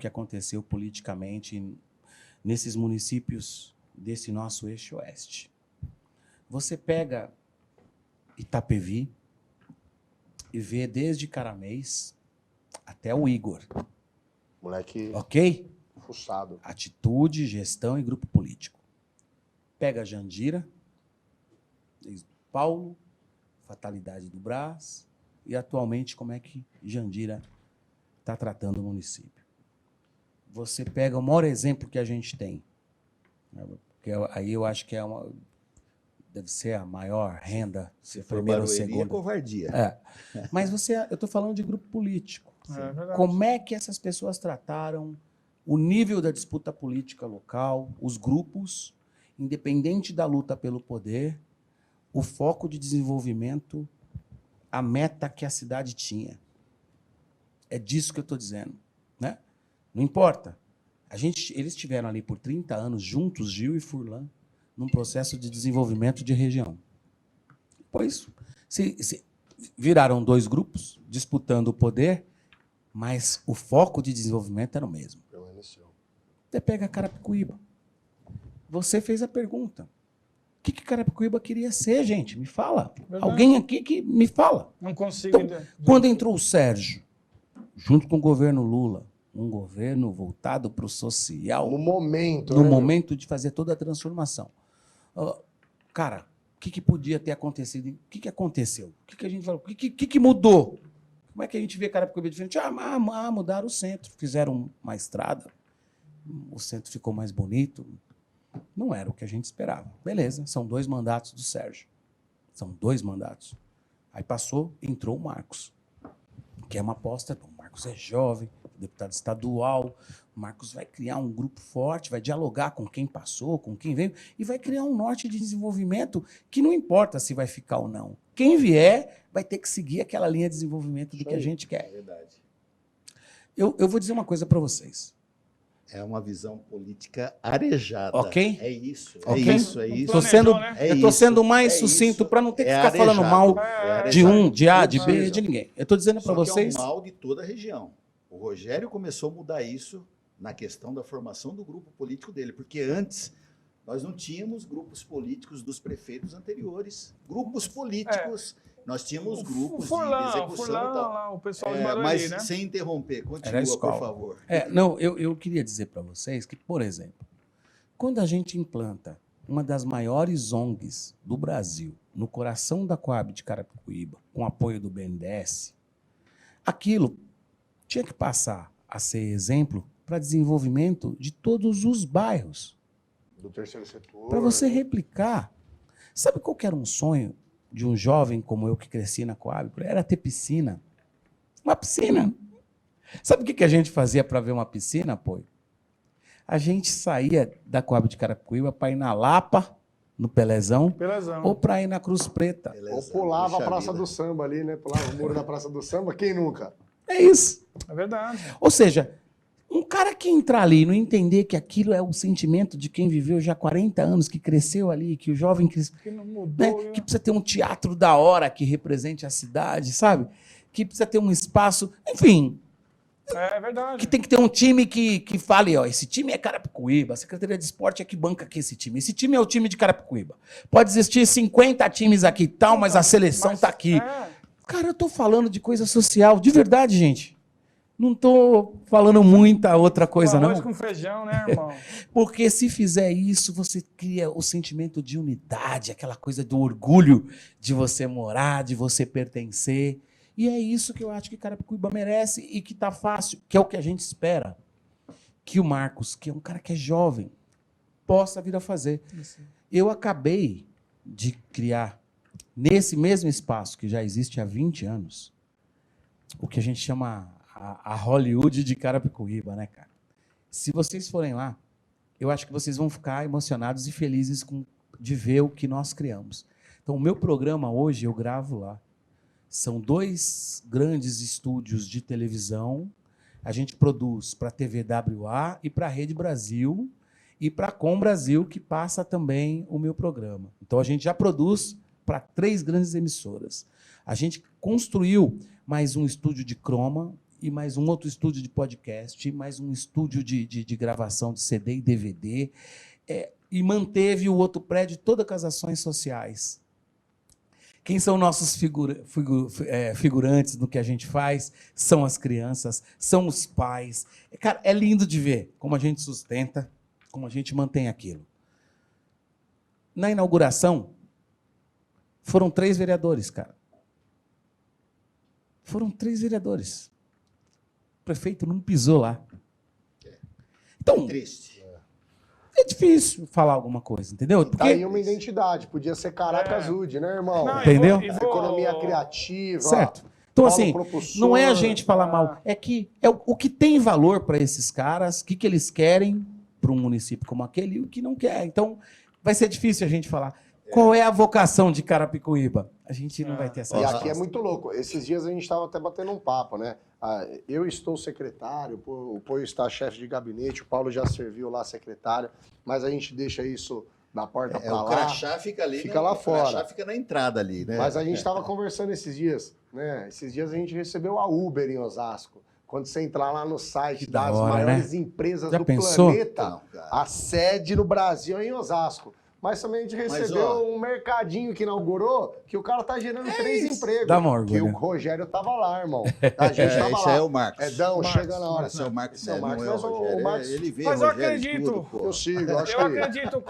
aconteceu politicamente nesses municípios desse nosso eixo oeste. Você pega Itapevi e vê desde Caramês até o Igor, Moleque ok? fuçado. Atitude, gestão e grupo político. Pega Jandira, desde Paulo, fatalidade do Brás, e atualmente como é que Jandira está tratando o município. Você pega o maior exemplo que a gente tem, né, porque aí eu acho que deve ser a maior renda, Se for primeiro ou Barueri, é segundo. covardia. Mas eu estou falando de grupo político. É verdade. Como é que essas pessoas trataram o nível da disputa política local, os grupos, independente da luta pelo poder, o foco de desenvolvimento, a meta que a cidade tinha. É disso que eu estou dizendo, né? Não importa. Eles estiveram ali por 30 anos juntos, Gil e Furlan, num processo de desenvolvimento de região. Depois, se viraram dois grupos disputando o poder, mas o foco de desenvolvimento era o mesmo. Você pega Carapicuíba. Você fez a pergunta. O que Carapicuíba queria ser, gente? Me fala. Verdade. Alguém aqui que me fala. Não consigo Então, ainda. quando entrou o Sérgio, junto com o governo Lula, um governo voltado para o social, No momento, no né, momento de fazer toda a transformação. Cara, o que podia ter acontecido? O que aconteceu? O que a gente falou? O que mudou? Como é que a gente vê Carapicuíba diferente? Mudaram o centro, fizeram uma estrada, o centro ficou mais bonito. Não era o que a gente esperava. Beleza, são 2 mandatos do Sérgio. São 2 mandatos. Aí passou, entrou o Marcos, que é uma aposta. O Marcos é jovem, deputado estadual. O Marcos vai criar um grupo forte, vai dialogar com quem passou, com quem veio, e vai criar um norte de desenvolvimento que não importa se vai ficar ou não. Quem vier vai ter que seguir aquela linha de desenvolvimento do que a gente quer. É verdade. Eu vou dizer uma coisa para vocês. É uma visão política arejada. Ok? É isso, Ok? é isso. Tô sendo, Planejou, né? É eu estou isso, sendo mais é sucinto isso. para não ter que É ficar falando arejado. mal É, de um, de A, de Todos B, precisam. de ninguém. Eu estou dizendo para Só que vocês. é um mal de toda a região. O Rogério começou a mudar isso na questão da formação do grupo político dele, porque antes nós não tínhamos grupos políticos dos prefeitos anteriores. Grupos políticos, nós tínhamos grupos de execução Furlan, e tal. lá, o pessoal de É, Barueri, mas né? sem interromper, Era a continua, escola. por favor. Não, eu queria dizer para vocês que, por exemplo, quando a gente implanta uma das maiores ONGs do Brasil no coração da Coab de Carapicuíba, com apoio do BNDES, aquilo tinha que passar a ser exemplo para desenvolvimento de todos os bairros. Do terceiro setor. Para você replicar. Sabe qual que era um sonho de um jovem como eu que cresci na Coab? Era ter piscina. Uma piscina. Sabe o que a gente fazia para ver uma piscina, pô? A gente saía da Coab de Carapicuíba para ir na Lapa, no Pelezão, Pelezão. ou para ir na Cruz Preta. Beleza, Ou pulava a puxa Praça vida. do Samba ali, né? Pulava o muro da Praça do Samba. Quem nunca? É isso. É verdade. Ou seja, um cara que entrar ali e não entender que aquilo é o sentimento de quem viveu já 40 anos, que cresceu ali, que o jovem Que não mudou. né, que precisa ter um teatro da hora que represente a cidade, sabe? Que precisa ter um espaço, enfim, É verdade. que tem que ter um time que fale, ó, esse time é Carapicuíba, a Secretaria de Esporte é que banca aqui esse time é o time de Carapicuíba. Pode existir 50 times aqui e tal, mas a seleção tá aqui. É, Cara, eu tô falando de coisa social, de verdade, gente. Não tô falando muita outra coisa, arroz não. com feijão, né, irmão? Porque se fizer isso, você cria o sentimento de unidade, aquela coisa do orgulho de você morar, de você pertencer. E é isso que eu acho que Carapicuíba merece e que tá fácil, que é o que a gente espera. Que o Marcos, que é um cara que é jovem, possa vir a fazer. Eu acabei de criar, nesse mesmo espaço que já existe há 20 anos, o que a gente chama a Hollywood de Carapicuíba, né, cara? Se vocês forem lá, eu acho que vocês vão ficar emocionados e felizes de ver o que nós criamos. Então, o meu programa hoje eu gravo lá. São 2 grandes estúdios de televisão. A gente produz para a TV WA e para a Rede Brasil e para a Com Brasil, que passa também o meu programa. Então, a gente já produz para 3 grandes emissoras. A gente construiu mais um estúdio de croma e mais um outro estúdio de podcast, mais um estúdio de gravação de CD e DVD, e manteve o outro prédio todas com as ações sociais. Quem são nossos figurantes no que a gente faz? São as crianças, são os pais. Cara, é lindo de ver como a gente sustenta, como a gente mantém aquilo. Na inauguração, foram 3 vereadores, cara. Foram 3 vereadores. O prefeito não pisou lá. Então, Triste. é difícil falar alguma coisa, entendeu? Tá aí uma identidade, podia ser Caracasude, né, irmão? Não, Entendeu? Economia criativa. Certo. Então, Paulo assim, Propulsor. não é a gente falar mal, é que é o que tem valor para esses caras, o que eles querem para um município como aquele e o que não quer. Então, vai ser difícil a gente falar qual é a vocação de Carapicuíba. A gente não vai ter essa E resposta. aqui é muito louco. Esses dias a gente estava até batendo um papo, né? Eu estou secretário, o Poio está chefe de gabinete, o Paulo já serviu lá secretário, mas a gente deixa isso da porta para O lá. crachá fica ali. Fica lá fora. O crachá fica na entrada ali, né? Mas a gente estava conversando esses dias, né? Esses dias a gente recebeu a Uber em Osasco. Quando você entrar lá no site Que da das hora, maiores né? empresas Já do pensou? planeta, Não, cara. a sede no Brasil é em Osasco. Mas também a gente recebeu ó, um mercadinho que inaugurou, que o cara tá gerando 3 empregos. Dá uma que o orgulho. Rogério tava lá, irmão. A gente tava Esse lá. é o Marcos. Edão, chega na hora. Esse é o Marcos, Esse é o Marcos, não é mas o Rogério. o Marcos- Ele vê Mas eu Rogério em acredito. tudo, pô. Eu sigo, eu acho Eu que... acredito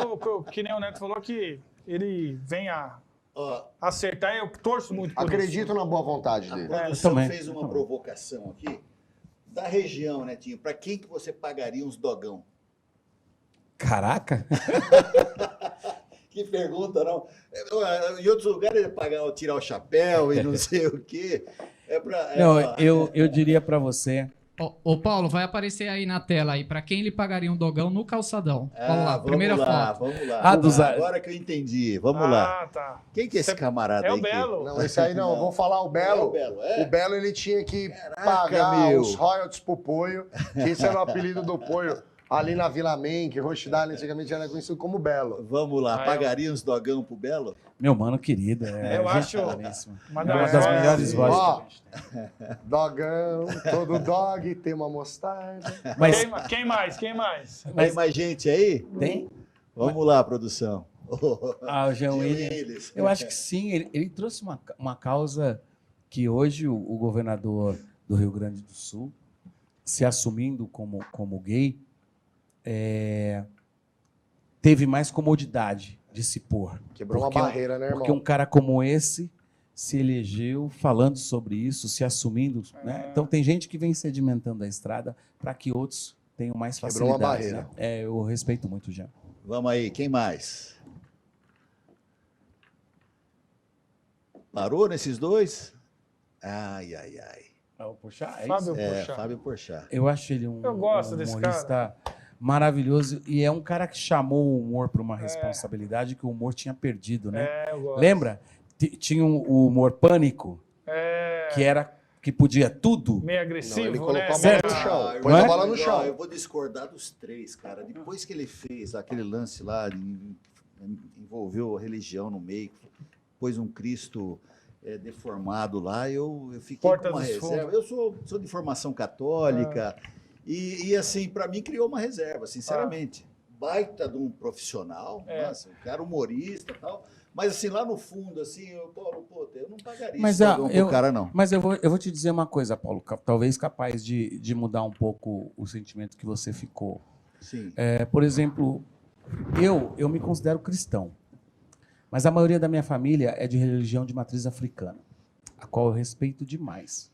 que nem o Neto falou, que ele venha Ó, acertar. Eu torço muito por Acredito na boa vontade a dele. produção também. fez uma provocação aqui. Da região, Netinho, para quem que você pagaria uns dogão? Caraca! Que pergunta, não? Em outros lugares ele pagar, tirar o chapéu e não sei o quê. Não, eu diria para você. Ô, Paulo, vai aparecer aí na tela aí, para quem ele pagaria um dogão no calçadão. Vamos lá, primeira foto. Vamos lá. Ah, dos- Agora que eu entendi. Vamos lá. Ah, tá. Quem que é esse camarada É aí? o Belo. Não, esse aí não, eu vou falar o Belo. O Belo, é? O Belo, ele tinha que pagar meu. os royalties pro Poio, que esse era o apelido do Poio. Ali na Vila Menck, Rochdale, antigamente era conhecido como Belo. Vamos lá. Ah, pagaria uns dogão pro Belo? Meu mano querido. Eu acho boníssima. uma Uma das das melhores vozes. Ó, dogão, todo dog tem uma mostarda. Mas Quem mais? Quem mais? Tem mais gente aí? tem? Vamos lá, produção. Ah, o Jean Willis. Willis. Eu acho que sim, ele trouxe uma causa que hoje o governador do Rio Grande do Sul, se assumindo como gay, teve mais comodidade de se pôr. Quebrou Porque uma barreira, né, irmão? Porque um cara como esse se elegeu falando sobre isso, se assumindo. Né? Então tem gente que vem sedimentando a estrada para que outros tenham mais Quebrou uma facilidade. barreira. Né? Eu respeito muito o Jean. Vamos aí, quem mais? Parou nesses dois? Ai, ai, ai. Vou puxar? Fábio É, Porchat. Fábio Porchat. Eu acho ele um, Eu gosto desse humorista maravilhoso e é um cara que chamou o humor para uma responsabilidade que o humor tinha perdido, né? Eu gosto. Lembra? Tinha o humor pânico, que podia tudo. Meio Não, agressivo, ele colocou né? a bola Certo. no chão. eu Põe Não a é? bola no Ó, chão. eu vou discordar dos 3, cara. Depois que ele fez aquele lance lá, envolveu a religião no meio, pôs um Cristo deformado lá, eu fiquei Porta com uma dos reserva. Eu sou de formação católica e assim, para mim criou uma reserva, sinceramente. Baita de um profissional, nossa, um cara humorista e tal. Mas assim, lá no fundo, assim, eu não pagaria Mas, isso pro cara, não. Mas eu vou te dizer uma coisa, Paulo, talvez capaz de mudar um pouco o sentimento que você ficou. Sim. Por exemplo, eu me considero cristão, mas a maioria da minha família é de religião de matriz africana, a qual eu respeito demais.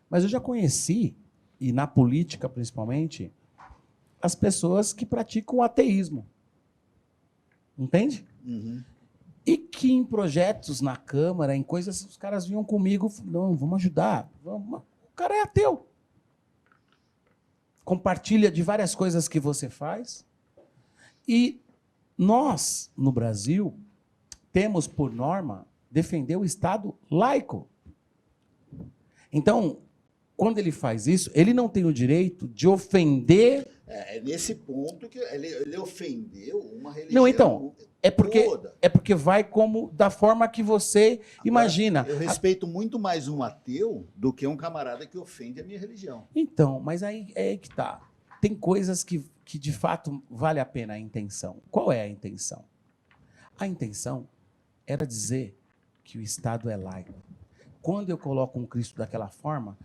Mas eu já conheci, e na política principalmente, as pessoas que praticam o ateísmo. Entende? Uhum. E que em projetos na Câmara, em coisas, os caras vinham comigo, não, vamos ajudar. O cara é ateu. compartilha de várias coisas que você faz. E nós, no Brasil, temos por norma defender o Estado laico. Então, quando ele faz isso, ele não tem o direito de ofender... É nesse ponto que ele ofendeu uma religião. Não, então, toda. é porque vai como da forma que você imagina. Eu respeito muito mais um ateu do que um camarada que ofende a minha religião. Então, mas aí é que tá. Tem coisas que de fato vale a pena a intenção. Qual é a intenção? A intenção era dizer que o Estado é laico. Quando eu coloco um Cristo daquela forma,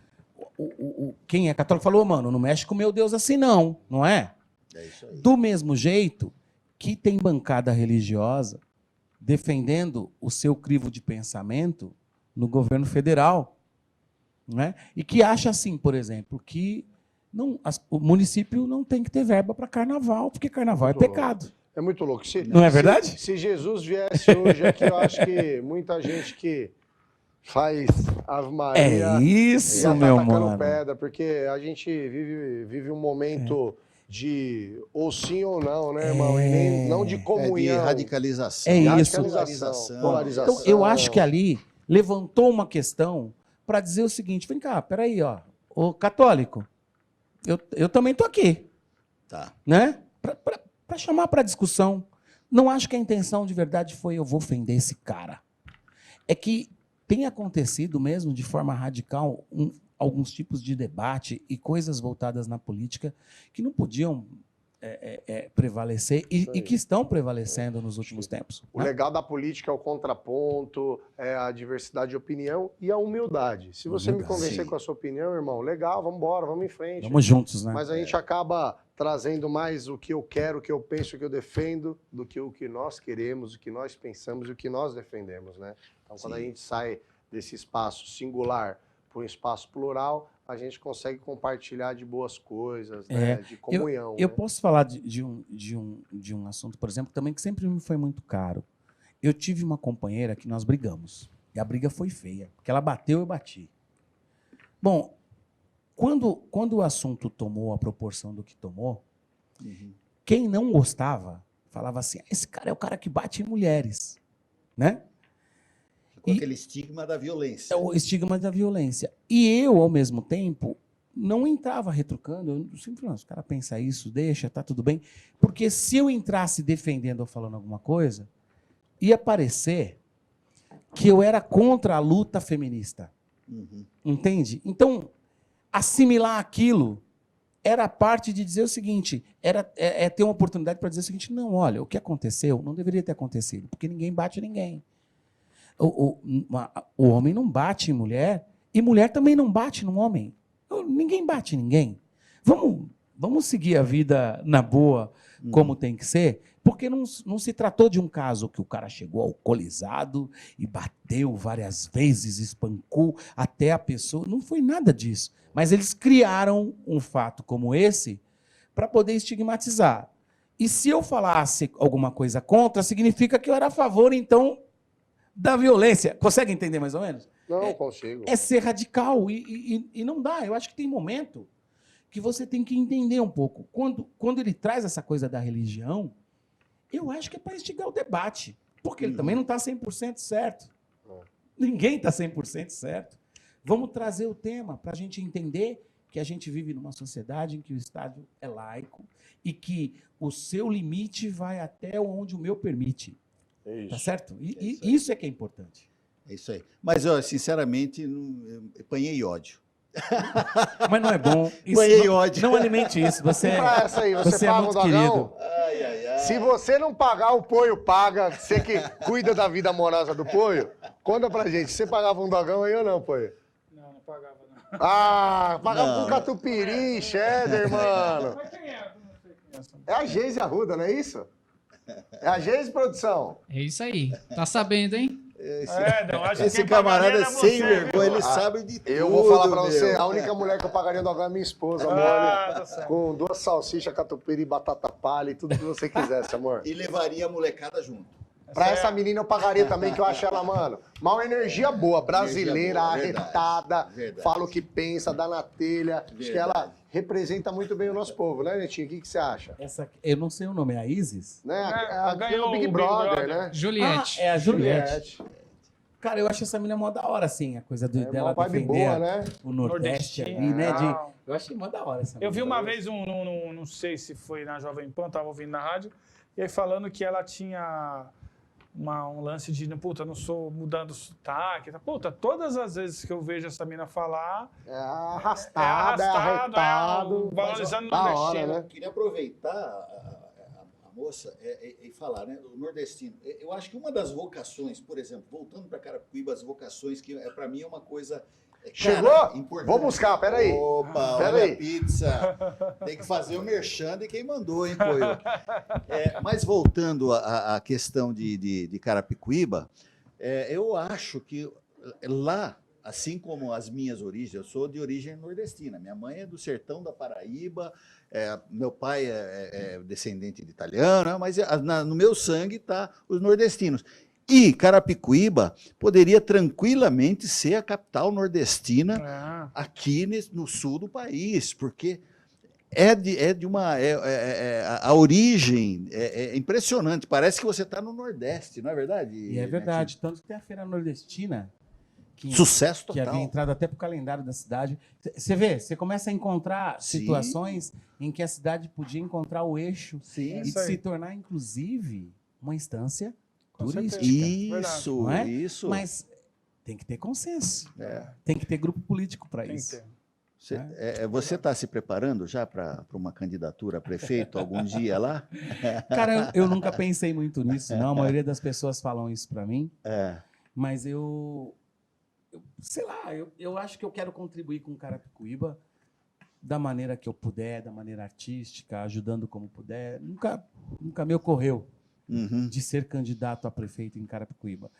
quem é católico falou, mano, não mexe com meu Deus assim não é? É isso aí. Do mesmo jeito que tem bancada religiosa defendendo o seu crivo de pensamento no governo federal, né? E que acha assim, por exemplo, que o município não tem que ter verba para carnaval, porque carnaval é pecado. É muito louco. Não é verdade? Se Jesus viesse hoje aqui, eu acho que muita gente que faz Ave Maria É isso, já tá meu tacando mano. pedra, porque a gente vive um momento de ou sim ou não, né, irmão? E nem, não de De comunhão. radicalização. É de isso. radicalização, Bom, polarização. Então, eu acho que ali levantou uma questão para dizer o seguinte, vem cá, peraí, ó, ô católico, eu também tô aqui, Tá. né? Para chamar para discussão. Não acho que a intenção de verdade foi eu vou ofender esse cara. É que tem acontecido mesmo de forma radical alguns tipos de debate e coisas voltadas na política que não podiam prevalecer e que estão prevalecendo nos últimos tempos. O né? legal da política é o contraponto, é a diversidade de opinião e a humildade. Se você me Humildade. convencer Sim. com a sua opinião, irmão, legal, vamos embora, vamos em frente. Vamos juntos, né? Mas a gente acaba trazendo mais o que eu quero, o que eu penso, o que eu defendo, do que o que nós queremos, o que nós pensamos e o que nós defendemos, né? Então, quando a Sim. gente sai desse espaço singular para um espaço plural, a gente consegue compartilhar de boas coisas, né? De comunhão. Eu né? posso falar de um assunto, por exemplo, também que sempre me foi muito caro. Eu tive uma companheira que nós brigamos. E a briga foi feia, porque ela bateu, eu bati. Bom, quando o assunto tomou a proporção do que tomou, Uhum. quem não gostava falava assim, esse cara é o cara que bate em mulheres, né? Com E- aquele estigma da violência. É o estigma da violência. E eu, ao mesmo tempo, não entrava retrucando. Eu sempre falava, os cara pensa isso, deixa, tá tudo bem. Porque se eu entrasse defendendo ou falando alguma coisa, ia parecer que eu era contra a luta feminista. Uhum. Entende? Então, assimilar aquilo era parte de dizer o seguinte, ter uma oportunidade para dizer o seguinte, não, olha, o que aconteceu não deveria ter acontecido, porque ninguém bate ninguém. O homem não bate em mulher e mulher também não bate no homem. Ninguém bate ninguém. Vamos seguir a vida na boa, como tem que ser, porque não se tratou de um caso que o cara chegou alcoolizado e bateu várias vezes, espancou até a pessoa. Não foi nada disso. Mas eles criaram um fato como esse para poder estigmatizar. E se eu falasse alguma coisa contra, significa que eu era a favor, então, da violência. Consegue entender mais ou menos? Não consigo. É ser radical e não dá. Eu acho que tem momento que você tem que entender um pouco. Quando ele traz essa coisa da religião, eu acho que é para instigar o debate, porque ele também não está 100% certo. Ninguém está 100% certo. Vamos trazer o tema para a gente entender que a gente vive numa sociedade em que o Estado é laico e que o seu limite vai até onde o meu permite. Isso. Tá certo? E isso é que é importante. É isso aí. Mas, eu, sinceramente, eu apanhei ódio. Mas não é bom. Apanhei ódio. Não alimente isso. Você, E pra essa aí, você é paga um muito dogão? querido. Ai, ai, ai. Se você não pagar, o Poio paga. Você que cuida da vida amorosa do Poio, conta pra gente. Você pagava um dogão aí ou não, Poio? Não pagava, não. Ah, pagava Não. com catupiry, cheddar, mano. Mas quem é? Eu não sei quem é essa. É a Geise Arruda, não é isso? É a Geise Produção. É isso aí. Tá sabendo, hein? Não, acho que Esse quem camarada pagaria é era sem você, vergonha, viu? ele sabe de tudo. Eu vou falar pra você, meu. a única mulher que eu pagaria um dogão é minha esposa, amor. Tá certo. Com 2 salsichas, catupiry, batata palha e tudo que você quisesse, amor. E levaria a molecada junto. Pra essa menina eu pagaria também, que eu acho ela, mano, uma energia boa, brasileira, Energia boa, verdade, arretada, verdade. fala o que pensa, dá na telha. Acho que Verdade. ela representa muito bem o nosso povo, né, Netinho? O que você acha? Eu não sei o nome, é a Isis? Né? É, ganhou O Big o Big Brother, Brother. né? Juliette. É a Juliette. Juliette. Cara, eu acho essa menina mó da hora, assim, a coisa dela Uma vibe defender boa, né? o Nordeste ali, Nordestino, né? tal. Eu achei mó da hora essa Eu vi menina. uma vez, não sei se foi na Jovem Pan, tava ouvindo na rádio, e aí falando que ela tinha um lance de, puta, não sou mudando o sotaque. Puta, todas as vezes que eu vejo essa mina falar, É arrastado, arretado. valorizando o da hora, nordestino. né? Queria aproveitar a moça e falar, né? O nordestino. Eu acho que uma das vocações, por exemplo, voltando para Carapicuíba, as vocações que para mim é uma coisa. Chegou? Importante. Vou buscar, peraí. Opa, Pera olha aí. a pizza. Tem que fazer o merchan de quem mandou, hein, Poio? Mas voltando à questão de Carapicuíba, eu acho que lá, assim como as minhas origens, eu sou de origem nordestina. Minha mãe é do sertão da Paraíba, meu pai é descendente de italiano, mas no meu sangue está os nordestinos. E Carapicuíba poderia tranquilamente ser a capital nordestina aqui no sul do país, porque a origem é impressionante. Parece que você está no Nordeste, não é verdade? E é verdade, tanto que tem a Feira Nordestina, que, Sucesso que total. havia entrado até para o calendário da cidade. Você vê, você começa a encontrar Sim. situações em que a cidade podia encontrar o eixo Sim. e Isso aí. se tornar, inclusive, uma instância Com turística. Isso, Não é? isso. Mas tem que ter consenso. É. Tem que ter grupo político para Tem que isso. ter. Você está se preparando já para uma candidatura a prefeito algum dia lá? Cara, eu nunca pensei muito nisso, não. A maioria das pessoas falam isso para mim. É. Mas sei lá, eu acho que eu quero contribuir com Carapicuíba da maneira que eu puder, da maneira artística, ajudando como puder. Nunca me ocorreu Uhum. de ser candidato a prefeito em Carapicuíba.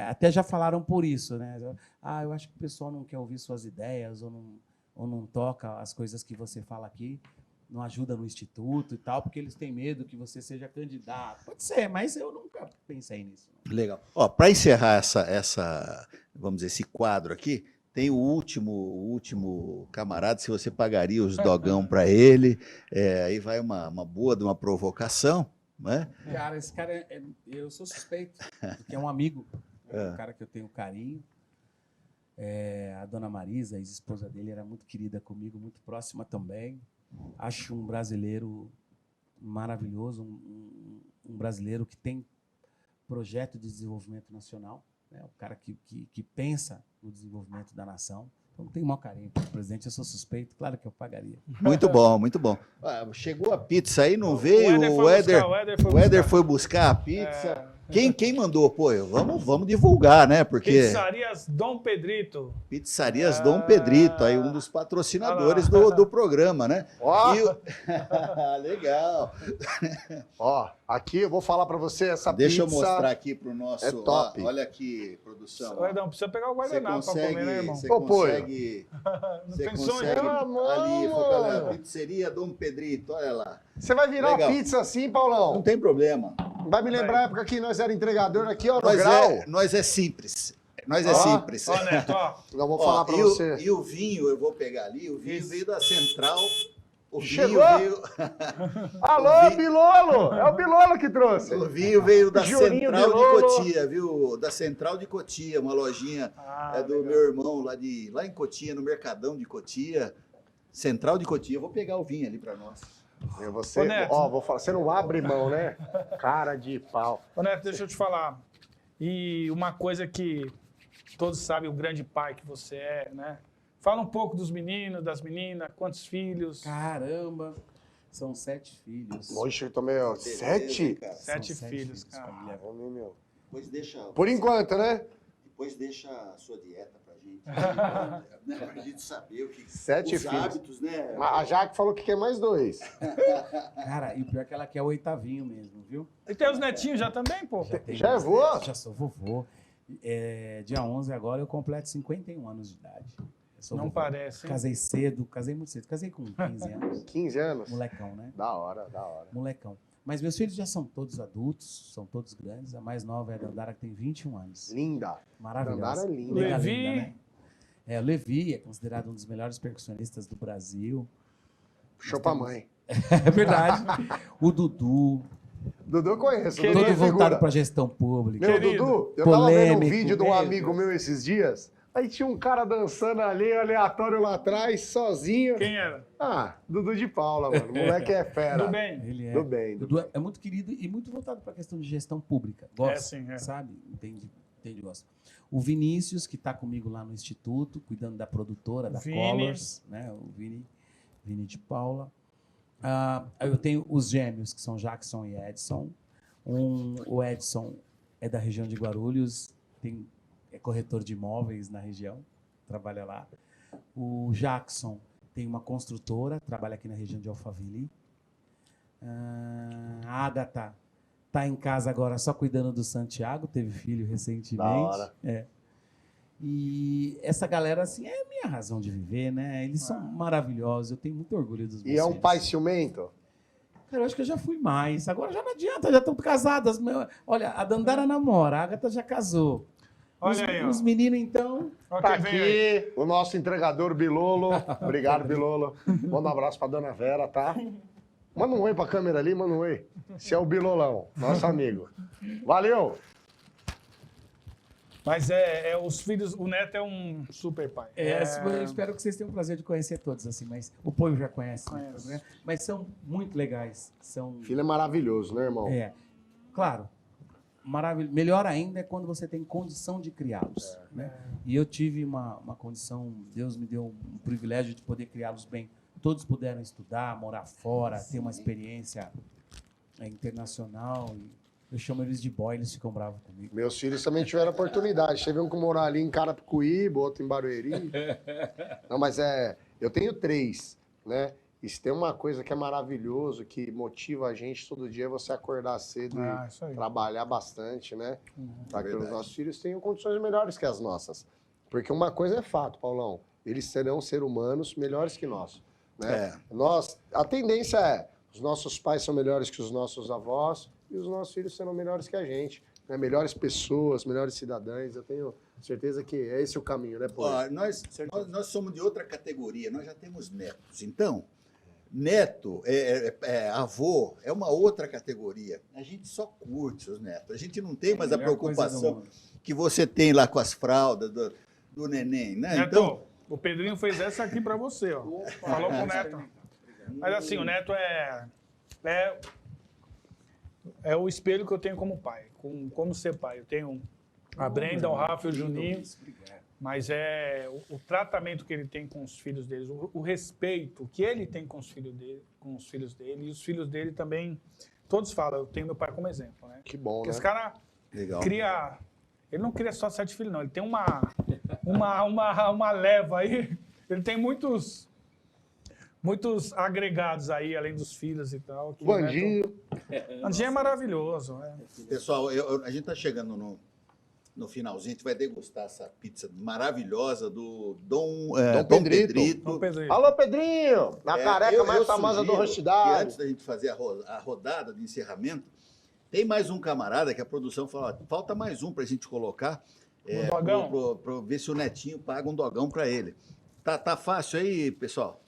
Até já falaram por isso, né? Eu acho que o pessoal não quer ouvir suas ideias ou não toca as coisas que você fala aqui, não ajuda no instituto e tal, porque eles têm medo que você seja candidato. Pode ser, mas eu nunca pensei nisso. Legal. Para encerrar vamos dizer, esse quadro aqui, tem o último camarada, se você pagaria os dogão para ele, aí vai uma boa de uma provocação, né? Cara, esse cara, eu sou suspeito, porque é um amigo, um cara que eu tenho carinho. A dona Marisa, a ex-esposa dele, era muito querida comigo, muito próxima também. Acho um brasileiro maravilhoso, um brasileiro que tem projeto de desenvolvimento nacional, né? O cara que pensa no desenvolvimento da nação. Então, tenho o maior carinho pelo presidente, eu sou suspeito, claro que eu pagaria. Muito bom, muito bom. Chegou a pizza aí, não veio? O O Éder foi buscar a pizza. Quem mandou apoio? Vamos divulgar, né? Porque Pizzarias Dom Pedrito. Pizzarias Dom Pedrito, aí um dos patrocinadores do programa, né? Ó, Legal. ó, aqui eu vou falar pra você, essa Deixa pizza... eu mostrar aqui pro nosso. é top. Olha aqui, produção. Não precisa pegar o guardanapo para comer, né, irmão? Você Pô, consegue, Não você pensou consegue em... ali, mano. foca lá, pizzeria Dom Pedrito, olha lá. Você vai virar Legal. uma pizza assim, Não Paulão? tem problema. Vai me lembrar a época que nós era entregador aqui, ó, no grau. Nós é simples. Nós é Ó, simples. Ó, Neto, ó. Eu vou Ó, falar pra você. E o vinho, eu vou pegar ali, o vinho veio da Central. O vinho Chegou? veio. Alô, o vi- Bilolo! É o Bilolo que trouxe. O vinho veio da Juninho Central de Bilolo. Cotia, viu? Da Central de Cotia, uma lojinha do Legal. meu irmão lá em Cotia, no Mercadão de Cotia. Central de Cotia. Eu vou pegar o vinho ali para nós. Ô, Neto. Ó, vou falar, você não abre mão, né? Cara de pau. Ô, Neto, deixa eu te falar. E uma coisa que todos sabem, o grande pai que você é, né? Fala um pouco dos meninos, das meninas, quantos filhos? Caramba, são 7 filhos. Hoje eu tomei, ó, 7? Cara. São 7 filhos, cara. família. Homem, meu. Depois deixa. Por enquanto, né? Depois deixa a sua dieta pra gente. Né? Pra gente saber o que. 7 os filhos. hábitos, né? A Jaque falou que quer mais 2. Cara, e o pior é que ela quer o 8º mesmo, viu? E tem os netinhos já também, pô? Tenho Já é dois vô? netos, já sou vovô. Dia 11 agora eu completo 51 anos de idade. Eu sou Não vovô. parece, hein? Casei cedo, casei muito cedo. Casei com 15 anos. 15 anos. Molecão, né? Da hora, da hora. Molecão. Mas meus filhos já são todos adultos, são todos grandes. A mais nova é a Dandara, que tem 21 anos. Linda. Maravilhosa. Dandara é linda. Legal, Levi. linda, né? O Levi é considerado um dos melhores percussionistas do Brasil. Puxou pra mãe. É verdade. O Dudu, Dudu eu conheço. Querido. Dudu é todo voltado figura. para gestão pública. Meu, Querido. Dudu, eu tava vendo um Polêmico. vídeo de um Meu amigo Deus. meu esses dias, aí tinha um cara dançando ali, aleatório lá atrás, sozinho. Quem era? Ah, Dudu de Paula, mano. O moleque é fera. Tudo bem? Ele é. Do bem, do Dudu bem. é muito querido e muito voltado para a questão de gestão pública. Gosta, sim, é. sabe? Entende, gosta. O Vinícius, que está comigo lá no Instituto, cuidando da produtora, da Vini. Colors, né? O Vini de Paula. Eu tenho os gêmeos, que são Jackson e Edson. O Edson é da região de Guarulhos, é corretor de imóveis na região, trabalha lá. O Jackson tem uma construtora, trabalha aqui na região de Alphaville. A Agatha está em casa agora só cuidando do Santiago, teve filho recentemente. Da hora. É. E essa galera, assim, é a minha razão de viver, né? Eles são maravilhosos, eu tenho muito orgulho dos meus E é um filhos. pai ciumento? Cara, eu acho que eu já fui mais. Agora já não adianta, já estão casadas. Olha, a Dandara namora, a Agatha já casou. Olha aí, ó. Os meninos, então... Ó, Tá quem vem aí. aqui o nosso entregador Bilolo. Obrigado, Bilolo. Manda um abraço pra Dona Vera, tá? Manda um oi pra câmera ali, manda um oi. Esse é o Bilolão, nosso amigo. Valeu! Mas os filhos, o neto é um super pai. Eu espero que vocês tenham o prazer de conhecer todos, assim, mas o Poio já conhece, Conheço. né? Mas são muito legais. São, Filho é maravilhoso, né, irmão? claro, melhor ainda é quando você tem condição de criá-los, né? E eu tive uma condição, Deus me deu um privilégio de poder criá-los bem. Todos puderam estudar, morar fora, ter uma experiência internacional. E eu chamo eles de boy, eles ficam bravos comigo. Meus filhos também tiveram oportunidade. Teve um que morar ali em Carapicuíba, outro em Barueri. Não, mas eu tenho 3, né? E se tem uma coisa que é maravilhoso, que motiva a gente todo dia, é você acordar cedo Isso aí. e trabalhar bastante, né? Para que os Verdade. nossos filhos tenham condições melhores que as nossas. Porque uma coisa é fato, Paulão, eles serão seres humanos melhores que nós, né? A tendência é, os nossos pais são melhores que os nossos avós e os nossos filhos serão melhores que a gente, né? Melhores pessoas, melhores cidadãos. Eu tenho certeza que é esse o caminho, né, pô? Ó, nós somos de outra categoria, nós já temos netos. Então, neto, avô, é uma outra categoria. A gente só curte os netos. A gente não tem mais a melhor coisa do preocupação mundo. que você tem lá com as fraldas do neném, né? Neto, Então, o Pedrinho fez essa aqui pra você, ó. Falou pro Neto. Mas assim, o Neto é o espelho que eu tenho como pai, como ser pai. Eu tenho a Brenda, o Rafa e o Juninho, mas o tratamento que ele tem com os filhos deles, o respeito que ele tem com os filhos dele, e os filhos dele também, todos falam, eu tenho meu pai como exemplo, né? Que bom, Porque né? esse cara legal. ele não cria só 7 filhos, não, ele tem uma leva aí, ele tem muitos agregados aí, além dos filhos e tal. que o Bandinho. Bandinho é maravilhoso, né? Pessoal, a gente está chegando no finalzinho, a gente vai degustar essa pizza maravilhosa do Dom Pedrito. Dom Pedrinho. Alô, Pedrinho! Na careca mais famosa do sugiro Rostidade. que antes da gente fazer a rodada de encerramento, tem mais um camarada que a produção fala, falta mais um para a gente colocar, dogão? para ver se o Netinho paga um dogão para ele. Tá fácil aí, pessoal?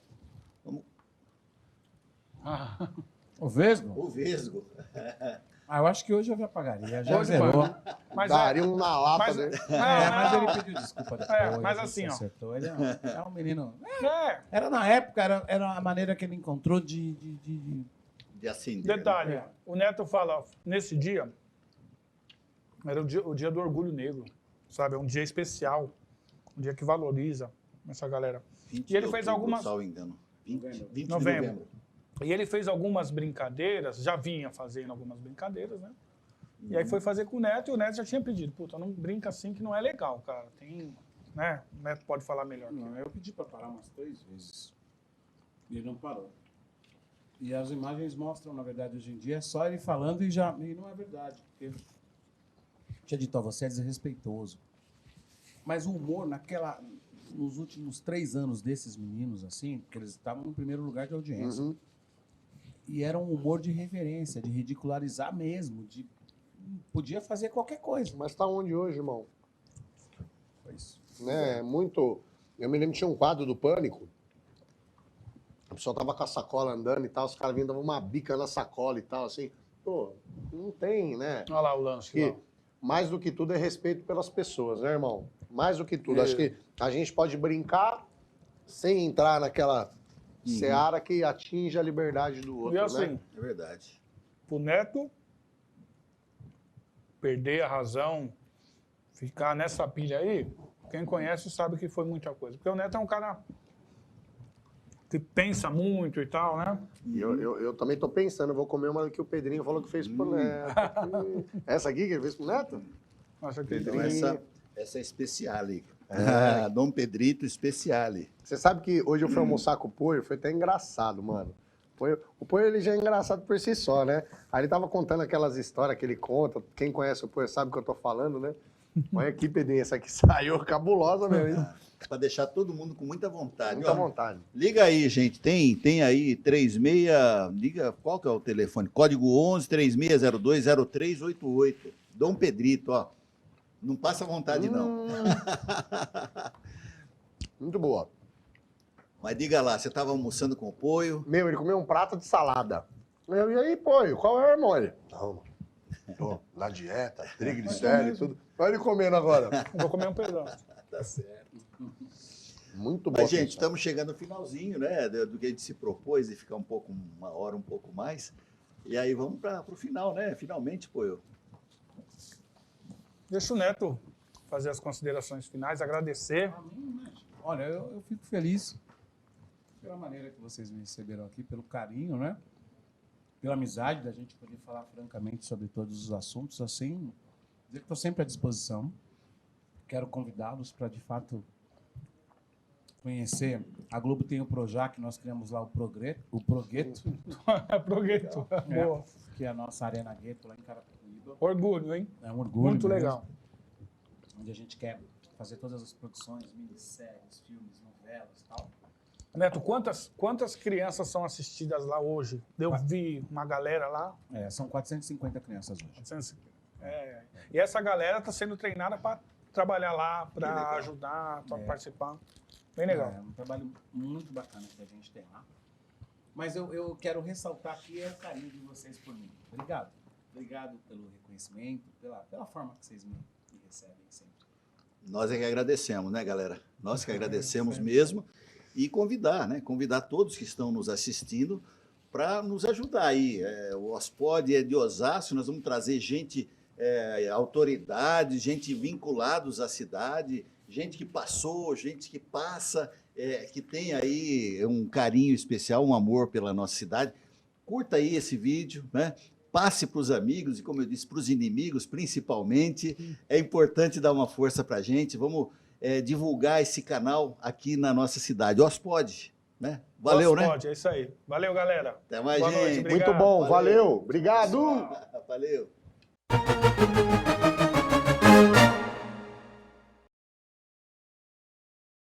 O Vesgo? O Vesgo. Eu acho que hoje eu já pagaria, já Hoje zerou. Mas Daria um na lata mas- dele. Mas ele pediu desculpa depois. mas a gente assim, se ó. acertou. Ele é um menino... é, Na época, era a maneira que ele encontrou de De acender. detalhe, o Neto fala, ó, nesse dia, era o dia do orgulho negro, sabe? É um dia especial, um dia que valoriza essa galera. 20 E ele de fez outubro, algumas- salvo engano. 20 de Novembro. novembro. E ele fez algumas brincadeiras, já vinha fazendo algumas brincadeiras, né? E aí foi fazer com o Neto, e o Neto já tinha pedido, puta, não brinca assim que não é legal, cara. Tem, né? O Neto pode falar melhor. Não, eu pedi para parar umas 3 vezes. E ele não parou. E as imagens mostram, na verdade, hoje em dia, é só ele falando e não é verdade. Porque, tinha dito a você, é desrespeitoso. Mas o humor, nos últimos 3 anos desses meninos, assim, porque eles estavam no primeiro lugar de audiência. Uhum. E era um humor de reverência, de ridicularizar mesmo, podia fazer qualquer coisa. Mas tá onde hoje, irmão? Isso. Né? Muito. Eu me lembro que tinha um quadro do Pânico. A pessoa tava com a sacola andando e tal, os caras vinham davam uma bica na sacola e tal, assim. Pô, não tem, né? Olha lá o lance. Que Lá. mais do que tudo é respeito pelas pessoas, né, irmão? Mais do que tudo. Acho que a gente pode brincar sem entrar naquela seara que atinge a liberdade do outro, E assim, né? É verdade. pro Neto perder a razão, ficar nessa pilha aí, quem conhece sabe que foi muita coisa. Porque o Neto é um cara que pensa muito e tal, né? E eu também tô pensando, eu vou comer uma que o Pedrinho falou que fez pro Neto. Essa aqui que ele fez pro Neto? Nossa, que Então, triste. essa é especiale. Dom Pedrito especiale. Você sabe que hoje eu fui almoçar com o Poio, foi até engraçado, mano. O Poio, ele já é engraçado por si só, né? Aí ele tava contando aquelas histórias que ele conta, quem conhece o Poio sabe o que eu tô falando, né? Olha aqui, Pedrinho, essa aqui saiu cabulosa mesmo, hein? Para deixar todo mundo com muita vontade. Muita Ó, vontade. liga aí, gente. Tem aí 36. Liga, qual que é o telefone? Código 11 3602 0388. Dom Pedrito, ó. Não passa vontade, não. Muito boa. Mas diga lá, você estava almoçando com o Poio? Meu, ele comeu um prato de salada. Eu, e aí, Poio, qual é, irmão? Ele, não, tô na dieta, triglicérides e tudo. Olha ele comendo agora. Vou comer um pedaço. Tá certo. Muito bom. Mas, gente, estamos chegando no finalzinho, né? Do que a gente se propôs de ficar uma hora um pouco mais. E aí vamos para o final, né? Finalmente, Poio. Deixa o Neto fazer as considerações finais, agradecer. Olha, eu fico feliz pela maneira que vocês me receberam aqui, pelo carinho, né? Pela amizade da gente poder falar francamente sobre todos os assuntos, assim, dizer que estou sempre à disposição. Quero convidá-los para, de fato, conhecer. A Globo tem o Projac, nós criamos lá o Progueto, Progueto. Boa. que é a nossa Arena Gueto lá em Carapicuíba. Orgulho, hein? É um orgulho. Muito mesmo, legal. Onde a gente quer fazer todas as produções, minisséries, filmes, novelas e tal. Neto, quantas crianças são assistidas lá hoje? Eu vi uma galera lá. São 450 crianças hoje. E essa galera está sendo treinada para trabalhar lá, Que para legal. ajudar, para participar. Bem legal. É um trabalho muito bacana que a gente tem lá. Mas eu quero ressaltar aqui o carinho de vocês por mim. Obrigado. Obrigado pelo reconhecimento, pela forma que vocês me recebem sempre. Nós é que agradecemos, né, galera? Nós que agradecemos mesmo. E convidar, né? Convidar todos que estão nos assistindo para nos ajudar aí. O OSPOD é de Osasco, nós vamos trazer gente, autoridade, gente vinculados à cidade, gente que passou, gente que passa, que tem aí um carinho especial, um amor pela nossa cidade. Curta aí esse vídeo, né? Passe para os amigos e, como eu disse, para os inimigos, principalmente. É importante dar uma força para a gente. Vamos divulgar esse canal aqui na nossa cidade. OSPOD, né? Valeu, OSPOD, né? É isso aí. Valeu, galera. Até mais, Boa noite, gente. obrigado. Muito bom, valeu. Obrigado. Valeu.